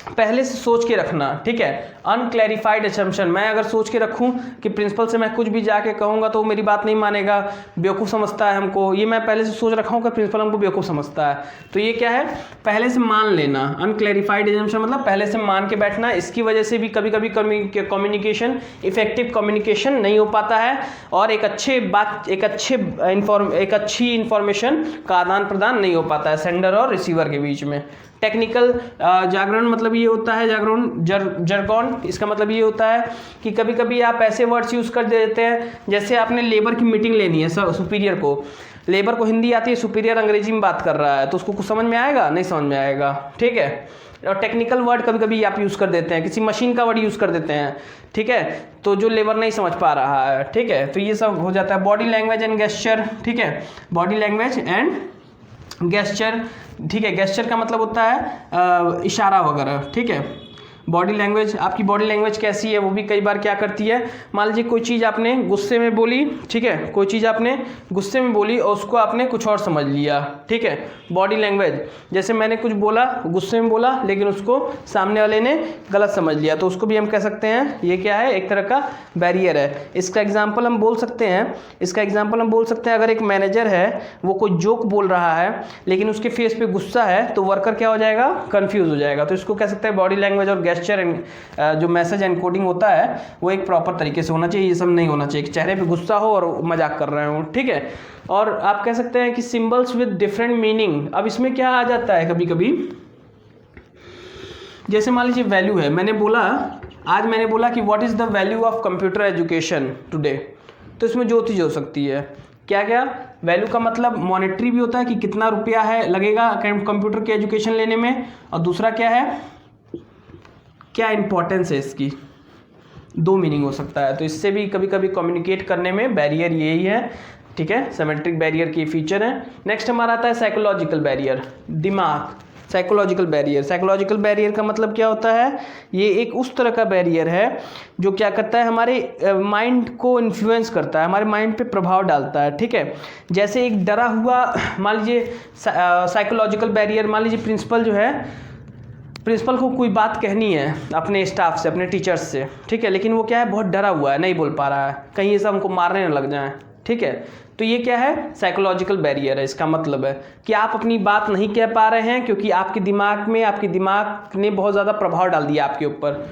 पहले से सोच के रखना। ठीक है, अनक्लैरिफाइड असम्पशन, मैं अगर सोच के रखूं कि प्रिंसिपल से मैं कुछ भी जाके कहूंगा तो वो मेरी बात नहीं मानेगा, बेवकूफ़ समझता है हमको, ये मैं पहले से सोच रखा हूं कि प्रिंसिपल हमको बेवकूफ़ समझता है, तो ये क्या है, पहले से मान लेना। अनक्लैरिफाइड असम्पशन मतलब पहले से मान के बैठना। इसकी वजह से भी कभी कभी कम्युनिकेशन, इफेक्टिव कम्युनिकेशन नहीं हो पाता है और एक अच्छी इंफॉर्मेशन का आदान प्रदान नहीं हो पाता है सेंडर और रिसीवर के बीच में। टेक्निकल जागरण मतलब ये होता है, जर्गॉन, इसका मतलब ये होता है कि कभी कभी आप ऐसे वर्ड्स यूज़ कर देते हैं, जैसे आपने लेबर की मीटिंग लेनी है, सुपीरियर को, लेबर को हिंदी आती है, सुपीरियर अंग्रेजी में बात कर रहा है, तो उसको कुछ समझ में आएगा, नहीं समझ में आएगा। ठीक है, और टेक्निकल वर्ड कभी कभी आप यूज़ कर देते हैं, किसी मशीन का वर्ड यूज़ कर देते हैं, ठीक है, तो जो लेबर नहीं समझ पा रहा है। ठीक है, तो ये सब हो जाता है। बॉडी लैंग्वेज एंड गेस्चर, ठीक है, बॉडी लैंग्वेज एंड गेस्चर, ठीक है, गेस्चर का मतलब होता है इशारा वगैरह। ठीक है, बॉडी लैंग्वेज, आपकी बॉडी लैंग्वेज कैसी है वो भी कई बार क्या करती है। मान लीजिए कोई चीज़ आपने गुस्से में बोली, ठीक है, कोई चीज़ आपने गुस्से में बोली और उसको आपने कुछ और समझ लिया, ठीक है, बॉडी लैंग्वेज। जैसे मैंने कुछ बोला, गुस्से में बोला, लेकिन उसको सामने वाले ने गलत समझ लिया, तो उसको भी हम कह सकते हैं ये क्या है, एक तरह का बैरियर है। इसका एग्जाम्पल हम बोल सकते हैं, अगर एक मैनेजर है, वो कोई जोक बोल रहा है लेकिन उसके फेस पे गुस्सा है, तो वर्कर क्या हो जाएगा, कंफ्यूज हो जाएगा। तो इसको कह सकते हैं बॉडी लैंग्वेज और गेस्चर जो मैसेज एनकोडिंग होता है वो एक प्रॉपर तरीके से होना चाहिए, ये सब नहीं होना चाहिए चेहरे पे गुस्सा हो और मजाक कर रहे हो, ठीक है। और आप कह सकते हैं कि सिंबल्स विद डिफरेंट मीनिंग। अब इसमें क्या आ जाता है कभी कभी, जैसे मान लीजिए वैल्यू है, आज मैंने बोला कि what is the value of computer education today, तो इसमें जो चीज़ हो सकती है, क्या क्या वैल्यू का मतलब मॉनेटरी भी होता है कि कितना रुपया है लगेगा कंप्यूटर के एजुकेशन लेने में, और दूसरा क्या है, क्या इंपॉर्टेंस है इसकी, दो मीनिंग हो सकता है। तो इससे भी कभी कभी कम्युनिकेट करने में बैरियर यही है, ठीक है, सिमेट्रिक बैरियर की फीचर है। नेक्स्ट हमारा आता है साइकोलॉजिकल बैरियर, दिमाग। साइकोलॉजिकल बैरियर का मतलब क्या होता है, ये एक उस तरह का बैरियर है जो क्या करता है, हमारे माइंड को इन्फ्लुएंस करता है, हमारे माइंड पे प्रभाव डालता है, ठीक है। जैसे एक डरा हुआ, मान लीजिए साइकोलॉजिकल बैरियर, मान लीजिए प्रिंसिपल को कोई बात कहनी है अपने स्टाफ से, अपने टीचर्स से, ठीक है, लेकिन वो क्या है, बहुत डरा हुआ है, नहीं बोल पा रहा है, कहीं ये सब हमको मारने न लग जाए, ठीक है। तो ये क्या है, साइकोलॉजिकल बैरियर है। इसका मतलब है कि आप अपनी बात नहीं कह पा रहे हैं क्योंकि आपके दिमाग ने बहुत ज़्यादा प्रभाव डाल दिया आपके ऊपर,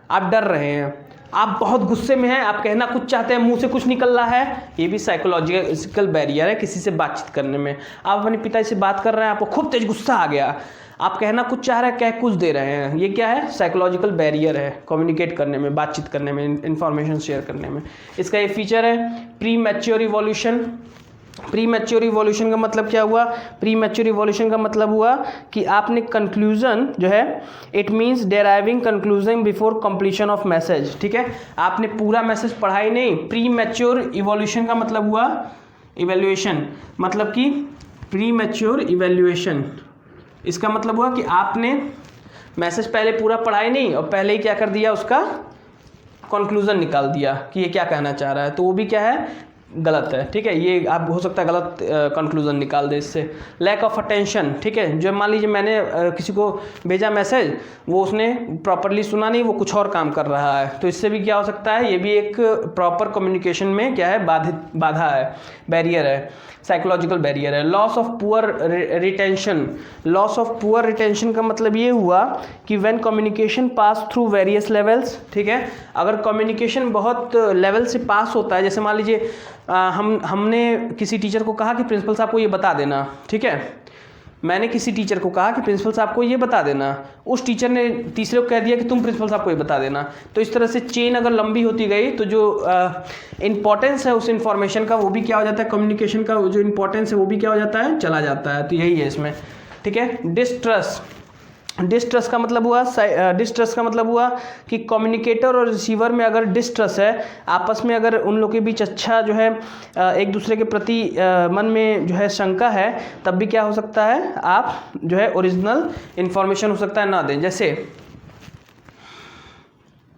आप डर रहे हैं, आप बहुत गुस्से में हैं, आप कहना कुछ चाहते हैं, मुंह से कुछ निकल रहा है, ये भी साइकोलॉजिकल बैरियर है किसी से बातचीत करने में। आप अपने पिताजी से बात कर रहे हैं, आपको खूब तेज गुस्सा आ गया, आप कहना कुछ चाह रहे हैं, कह कुछ दे रहे हैं, ये क्या है, साइकोलॉजिकल बैरियर है कम्युनिकेट करने में, बातचीत करने में, इंफॉर्मेशन शेयर करने में। इसका ये फीचर है pre mature evolution. Pre mature evolution का मतलब क्या हुआ, प्री मैच्योर इवोल्यूशन का मतलब हुआ कि आपने कंक्लूजन जो है, it means deriving conclusion before completion of message, ठीक है, आपने पूरा मैसेज पढ़ा ही नहीं। प्री मैच्योर इवोल्यूशन का मतलब हुआ इवैल्यूएशन, मतलब कि प्री मैच्योर इवैल्यूएशन, इसका मतलब हुआ कि आपने मैसेज पहले पूरा पढ़ा ही नहीं और पहले ही क्या कर दिया, उसका कंक्लूजन निकाल दिया कि ये क्या कहना चाह रहा है, तो वो भी क्या है, गलत है, ठीक है। ये आप हो सकता है गलत कंक्लूजन निकाल दे इससे। लैक ऑफ अटेंशन, ठीक है, जो मान लीजिए मैंने किसी को भेजा मैसेज, वो उसने प्रॉपरली सुना नहीं, वो कुछ और काम कर रहा है, तो इससे भी क्या हो सकता है, ये भी एक प्रॉपर कम्युनिकेशन में क्या है, बाधा है, बैरियर है, साइकोलॉजिकल बैरियर है। Loss of poor retention. Loss of poor retention का मतलब ये हुआ कि when communication pass through various levels, ठीक है, अगर कम्युनिकेशन बहुत लेवल से पास होता है, जैसे मान लीजिए हमने किसी टीचर को कहा कि प्रिंसिपल साहब को ये बता देना, ठीक है, मैंने किसी टीचर को कहा कि प्रिंसिपल साहब को ये बता देना, उस टीचर ने तीसरे को कह दिया कि तुम प्रिंसिपल साहब को ये बता देना, तो इस तरह से चेन अगर लंबी होती गई तो जो इम्पोर्टेंस है उस इन्फॉर्मेशन का वो भी क्या हो जाता है, कम्युनिकेशन का जो इम्पोर्टेंस है वो भी क्या हो जाता है, चला जाता है। तो यही है इसमें, ठीक है। डिस्ट्रस्ट का मतलब हुआ कि कम्युनिकेटर और रिसीवर में अगर डिस्ट्रस्ट है, आपस में अगर उन लोगों के बीच अच्छा जो है एक दूसरे के प्रति मन में जो है शंका है, तब भी क्या हो सकता है, आप जो है ओरिजिनल इन्फॉर्मेशन हो सकता है ना दें। जैसे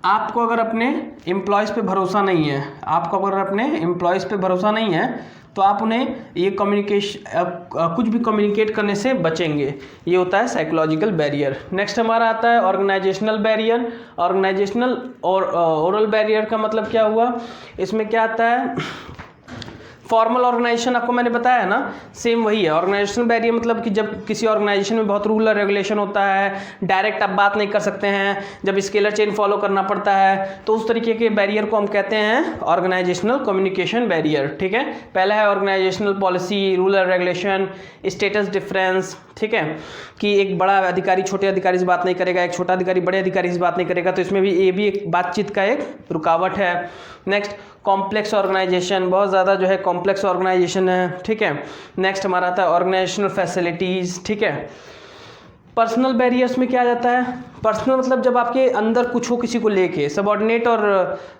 आपको अगर अपने एम्प्लॉयज़ पे भरोसा नहीं है, तो आप उन्हें ये कुछ भी कम्युनिकेट करने से बचेंगे, ये होता है साइकोलॉजिकल बैरियर। नेक्स्ट हमारा आता है ऑर्गेनाइजेशनल बैरियर। ऑर्गेनाइजेशनल और ओरल बैरियर का मतलब क्या हुआ, इसमें क्या आता है, फॉर्मल ऑर्गेनाइजेशन आपको मैंने बताया है ना, सेम वही है। ऑर्गेनाइजेशनल बैरियर मतलब कि जब किसी ऑर्गेनाइजेशन में बहुत रूल और रेगुलेशन होता है, डायरेक्ट आप बात नहीं कर सकते हैं, जब स्केलर चेन फॉलो करना पड़ता है, तो उस तरीके के बैरियर को हम कहते हैं ऑर्गेनाइजेशनल कम्युनिकेशन बैरियर, ठीक है। पहला है ऑर्गेनाइजेशनल पॉलिसी, रूल और रेगुलेशन, स्टेटस डिफरेंस, ठीक है, कि एक बड़ा अधिकारी छोटे अधिकारी से बात नहीं करेगा, एक छोटा अधिकारी बड़े अधिकारी से बात नहीं करेगा, तो इसमें भी ये भी एक बातचीत का एक रुकावट है। नेक्स्ट कॉम्प्लेक्स ऑर्गेनाइजेशन, बहुत ज़्यादा जो है कॉम्प्लेक्स ऑर्गेनाइजेशन है, ठीक है। नेक्स्ट हमारा आता है ऑर्गेनाइजेशनल फैसिलिटीज़, ठीक है। पर्सनल बैरियर्स में क्या आ जाता है, पर्सनल मतलब जब आपके अंदर कुछ हो किसी को लेके, सबऑर्डिनेट और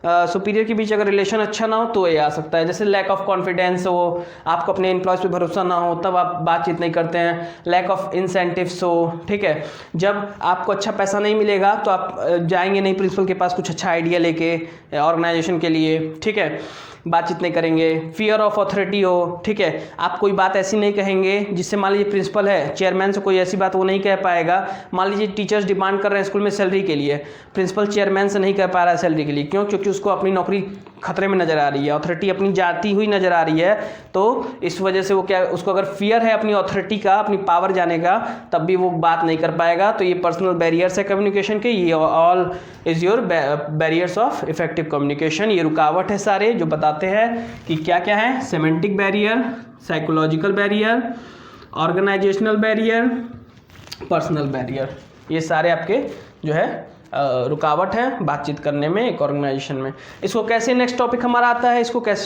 सुपीरियर के बीच अगर रिलेशन अच्छा ना हो तो ये आ सकता है। जैसे लैक ऑफ कॉन्फिडेंस हो, आपको अपने एम्प्लॉयज़ पे भरोसा ना हो, तब आप बातचीत नहीं करते हैं। लैक ऑफ इंसेंटिव्स हो, ठीक है, जब आपको अच्छा पैसा नहीं मिलेगा तो आप जाएंगे नहीं प्रिंसिपल के पास कुछ अच्छा आइडिया लेके ऑर्गेनाइजेशन के लिए, ठीक है, बातचीत नहीं करेंगे। फियर ऑफ अथॉरिटी हो, ठीक है, आप कोई बात ऐसी नहीं कहेंगे जिससे, मान लीजिए प्रिंसिपल है, चेयरमैन से कोई ऐसी बात वो नहीं कह पाएगा। मान लीजिए टीचर्स डिमांड कर रहे हैं स्कूल में सैलरी के लिए, प्रिंसिपल चेयरमैन से नहीं कह पा रहा है सैलरी के लिए, क्यों? क्योंकि उसको अपनी नौकरी खतरे में नज़र आ रही है, अथॉरिटी अपनी जाती हुई नज़र आ रही है। तो इस वजह से वो क्या, उसको अगर फियर है अपनी अथॉरिटी का, अपनी पावर जाने का, तब भी वो बात नहीं कर पाएगा। तो ये पर्सनल बैरियर्स है कम्युनिकेशन के, ये all is your barriers of effective communication. ये रुकावट है सारे जो बताते हैं कि क्या क्या है, semantic barrier, psychological barrier, organizational barrier, personal barrier, ये सारे आपके जो है रुकावट है बातचीत करने में एक ऑर्गेनाइजेशन में। इसको कैसे, नेक्स्ट टॉपिक हमारा आता है, इसको कैसे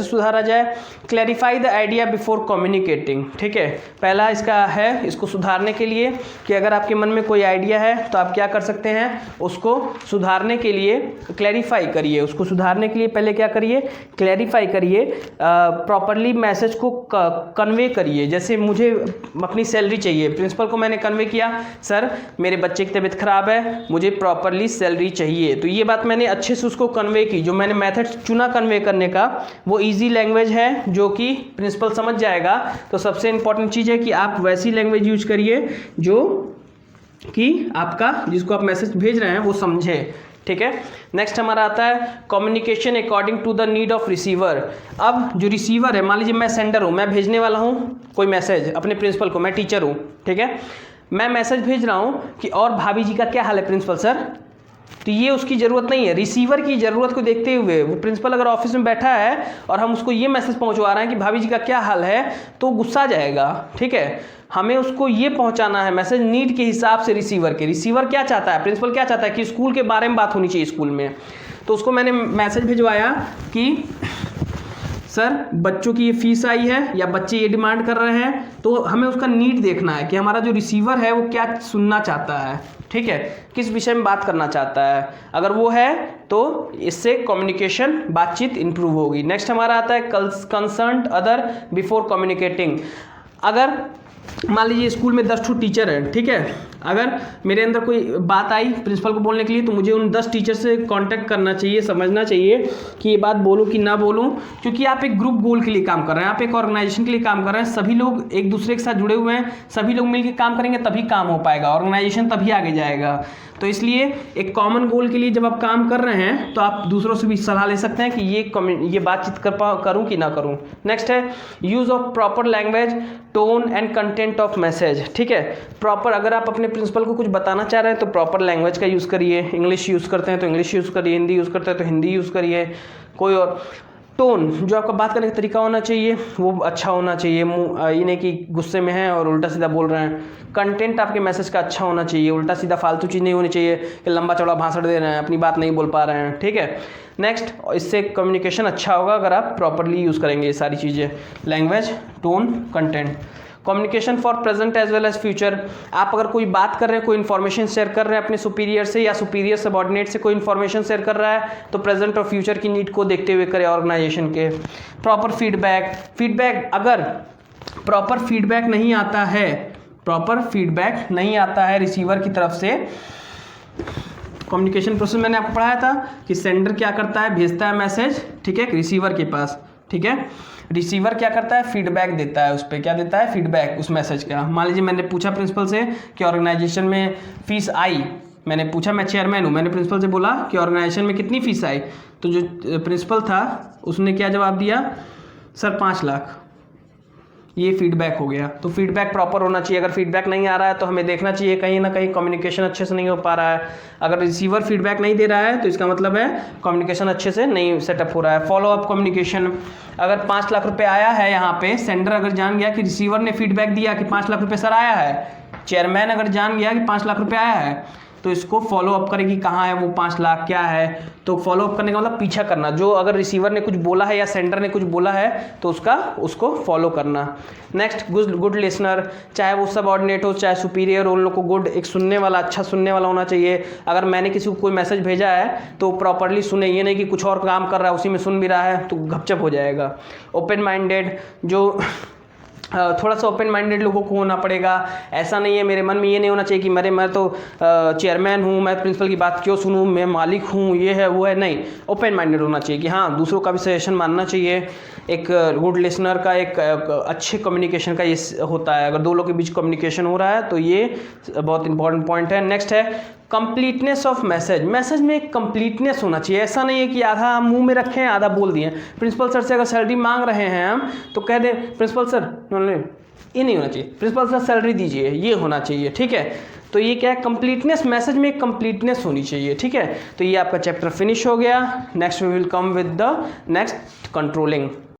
सुधारा जाए। Clarify the idea before communicating, ठीक है, पहला इसका है, इसको सुधारने के लिए कि अगर आपके मन में कोई आइडिया है तो आप क्या कर सकते हैं, उसको सुधारने के लिए क्लैरिफाई करिए। उसको सुधारने के लिए पहले क्या करिए, क्लैरिफाई करिए, प्रॉपरली मैसेज को कन्वे करिए। जैसे मुझे अपनी सैलरी चाहिए, प्रिंसिपल को मैंने कन्वे किया, सर मेरे बच्चे की तबीयत खराब है, मुझे प्रॉपरली सैलरी चाहिए। तो ये बात मैंने अच्छे से उसको कन्वे की। जो मैंने मेथड चुना कन्वे करने का वो इजी लैंग्वेज है जो कि प्रिंसिपल समझ जाएगा। तो सबसे इंपॉर्टेंट चीज़ है कि आप वैसी लैंग्वेज यूज करिए जो कि आपका, जिसको आप मैसेज भेज रहे हैं वो समझे, ठीक है। नेक्स्ट हमारा आता है communication according to the need of receiver. अब जो रिसीवर है, मान लीजिए मैं सेंडर हूँ, मैं भेजने वाला हूँ कोई मैसेज अपने प्रिंसिपल को, मैं टीचर हूँ, ठीक है, मैं मैसेज भेज रहा हूँ कि और भाभी जी का क्या हाल है प्रिंसिपल सर। तो ये उसकी ज़रूरत नहीं है, रिसीवर की ज़रूरत को देखते हुए। वो प्रिंसिपल अगर ऑफिस में बैठा है और हम उसको ये मैसेज पहुंचवा रहे हैं कि भाभी जी का क्या हाल है, तो गुस्सा जाएगा, ठीक है। हमें उसको ये पहुंचाना है मैसेज नीड के हिसाब से रिसीवर के। रिसीवर क्या चाहता है, प्रिंसिपल क्या चाहता है कि स्कूल के बारे में बात होनी चाहिए स्कूल में। तो उसको मैंने मैसेज भिजवाया कि सर बच्चों की ये फीस आई है या बच्चे ये डिमांड कर रहे हैं, तो हमें उसका नीड देखना है कि हमारा जो रिसीवर है वो क्या सुनना चाहता है, ठीक है, किस विषय में बात करना चाहता है। अगर वो है तो इससे कम्युनिकेशन, बातचीत इंप्रूव होगी। नेक्स्ट हमारा आता है कंसर्न्ड अदर बिफोर कम्युनिकेटिंग। अगर मान लीजिए स्कूल में 10 टीचर हैं, ठीक है, अगर मेरे अंदर कोई बात आई प्रिंसिपल को बोलने के लिए, तो मुझे उन 10 टीचर से कांटेक्ट करना चाहिए, समझना चाहिए कि ये बात बोलूं कि ना बोलूं, क्योंकि आप एक ग्रुप गोल के लिए काम कर रहे हैं, आप एक ऑर्गेनाइजेशन के लिए काम कर रहे हैं, सभी लोग एक दूसरे के साथ जुड़े हुए हैं, सभी लोग मिलकर काम करेंगे तभी काम हो पाएगा, ऑर्गेनाइजेशन तभी आगे जाएगा। तो इसलिए एक कॉमन गोल के लिए जब आप काम कर रहे हैं तो आप दूसरों से भी सलाह ले सकते हैं कि ये बातचीत करूं कि ना करूं। नेक्स्ट है use of proper language, tone and content of message, ठीक है। प्रॉपर, अगर आप अपने प्रिंसिपल को कुछ बताना चाह रहे हैं तो प्रॉपर लैंग्वेज का यूज़ करिए। इंग्लिश यूज़ करते हैं तो इंग्लिश यूज़ करिए, हिंदी यूज़ करते हैं तो हिंदी यूज़ करिए। कोई और टोन, जो आपका बात करने का तरीका होना चाहिए वो अच्छा होना चाहिए, ये नहीं कि गुस्से में हैं और उल्टा सीधा बोल रहे हैं। कंटेंट आपके मैसेज का अच्छा होना चाहिए, उल्टा सीधा फालतू चीज़ नहीं होनी चाहिए कि लंबा चौड़ा भाषण दे रहे हैं, अपनी बात नहीं बोल पा रहे हैं, ठीक है। नेक्स्ट, इससे कम्युनिकेशन अच्छा होगा अगर आप प्रॉपरली यूज़ करेंगे ये सारी चीज़ें, language, tone, content. Communication for present as well as future. आप अगर कोई बात कर रहे हैं, कोई इन्फॉर्मेशन शेयर कर रहे हैं अपने सुपीरियर से या सुपीरियर सबऑर्डिनेट से कोई इन्फॉर्मेशन शेयर कर रहा है, तो प्रेजेंट और फ्यूचर की नीड को देखते हुए करें ऑर्गेनाइजेशन के। प्रॉपर फीडबैक, अगर प्रॉपर फीडबैक नहीं आता है रिसीवर की तरफ से, कम्युनिकेशन प्रोसेस मैंने आपको पढ़ाया था कि सेंडर क्या करता है, भेजता है मैसेज, ठीक है, रिसीवर के पास, ठीक है। रिसीवर क्या करता है, फीडबैक देता है, उस पर क्या देता है, फीडबैक उस मैसेज का। मान लीजिए मैंने पूछा प्रिंसिपल से कि ऑर्गेनाइजेशन में फ़ीस आई, मैंने पूछा, मैं चेयरमैन हूँ, मैंने प्रिंसिपल से बोला कि ऑर्गेनाइजेशन में कितनी फ़ीस आई, तो जो प्रिंसिपल था उसने क्या जवाब दिया, सर 5 लाख। ये फीडबैक हो गया। तो फीडबैक प्रॉपर होना चाहिए। अगर फीडबैक नहीं आ रहा है तो हमें देखना चाहिए कहीं ना कहीं कम्युनिकेशन अच्छे से नहीं हो पा रहा है। अगर रिसीवर फीडबैक नहीं दे रहा है तो इसका मतलब है कम्युनिकेशन अच्छे से नहीं सेटअप हो रहा है। फॉलो अप कम्युनिकेशन, अगर 5 लाख रुपए आया है यहाँ पे, सेंडर अगर जान गया कि रिसीवर ने फीडबैक दिया कि 5 लाख रुपये सर आया है, चेयरमैन अगर जान गया कि 5 लाख रुपये आया है, तो इसको फॉलो अप करेगी, कहाँ है वो 5 लाख क्या है, तो फॉलो अप करने का मतलब पीछा करना, जो अगर रिसीवर ने कुछ बोला है या सेंडर ने कुछ बोला है तो उसको फॉलो करना। नेक्स्ट गुड लिसनर, चाहे वो सबऑर्डिनेट हो चाहे सुपीरियर हो, उन लोग को गुड, एक सुनने वाला, अच्छा सुनने वाला होना चाहिए। अगर मैंने किसी को कोई मैसेज भेजा है तो प्रॉपरली सुने, ये नहीं कि कुछ और काम कर रहा है उसी में सुन भी रहा है तो गपचप हो जाएगा। ओपन माइंडेड, जो थोड़ा सा ओपन माइंडेड लोगों को होना पड़ेगा। ऐसा नहीं है, मेरे मन में ये नहीं होना चाहिए कि मैं तो चेयरमैन हूँ, मैं प्रिंसिपल की बात क्यों सुनूँ, मैं मालिक हूँ, ये है वो है, नहीं। ओपन माइंडेड होना चाहिए कि हाँ दूसरों का भी सजेशन मानना चाहिए। एक गुड लिसनर का एक अच्छे कम्युनिकेशन का ये होता है, अगर दो लोगों के बीच कम्युनिकेशन हो रहा है तो ये बहुत इंपॉर्टेंट पॉइंट है। नेक्स्ट है कंप्लीटनेस ऑफ मैसेज, मैसेज में एक कंप्लीटनेस होना चाहिए। ऐसा नहीं है कि आधा मुंह में रखें आधा बोल दिए। प्रिंसिपल सर से अगर सैलरी मांग रहे हैं हम तो कह दें प्रिंसिपल सर, ये नहीं होना चाहिए, प्रिंसिपल सर सैलरी दीजिए, ये होना चाहिए, ठीक है। तो ये क्या है, कंप्लीटनेस, मैसेज में एक कंप्लीटनेस होनी चाहिए, ठीक है। तो ये आपका चैप्टर फिनिश हो गया। Next we will come with the next controlling.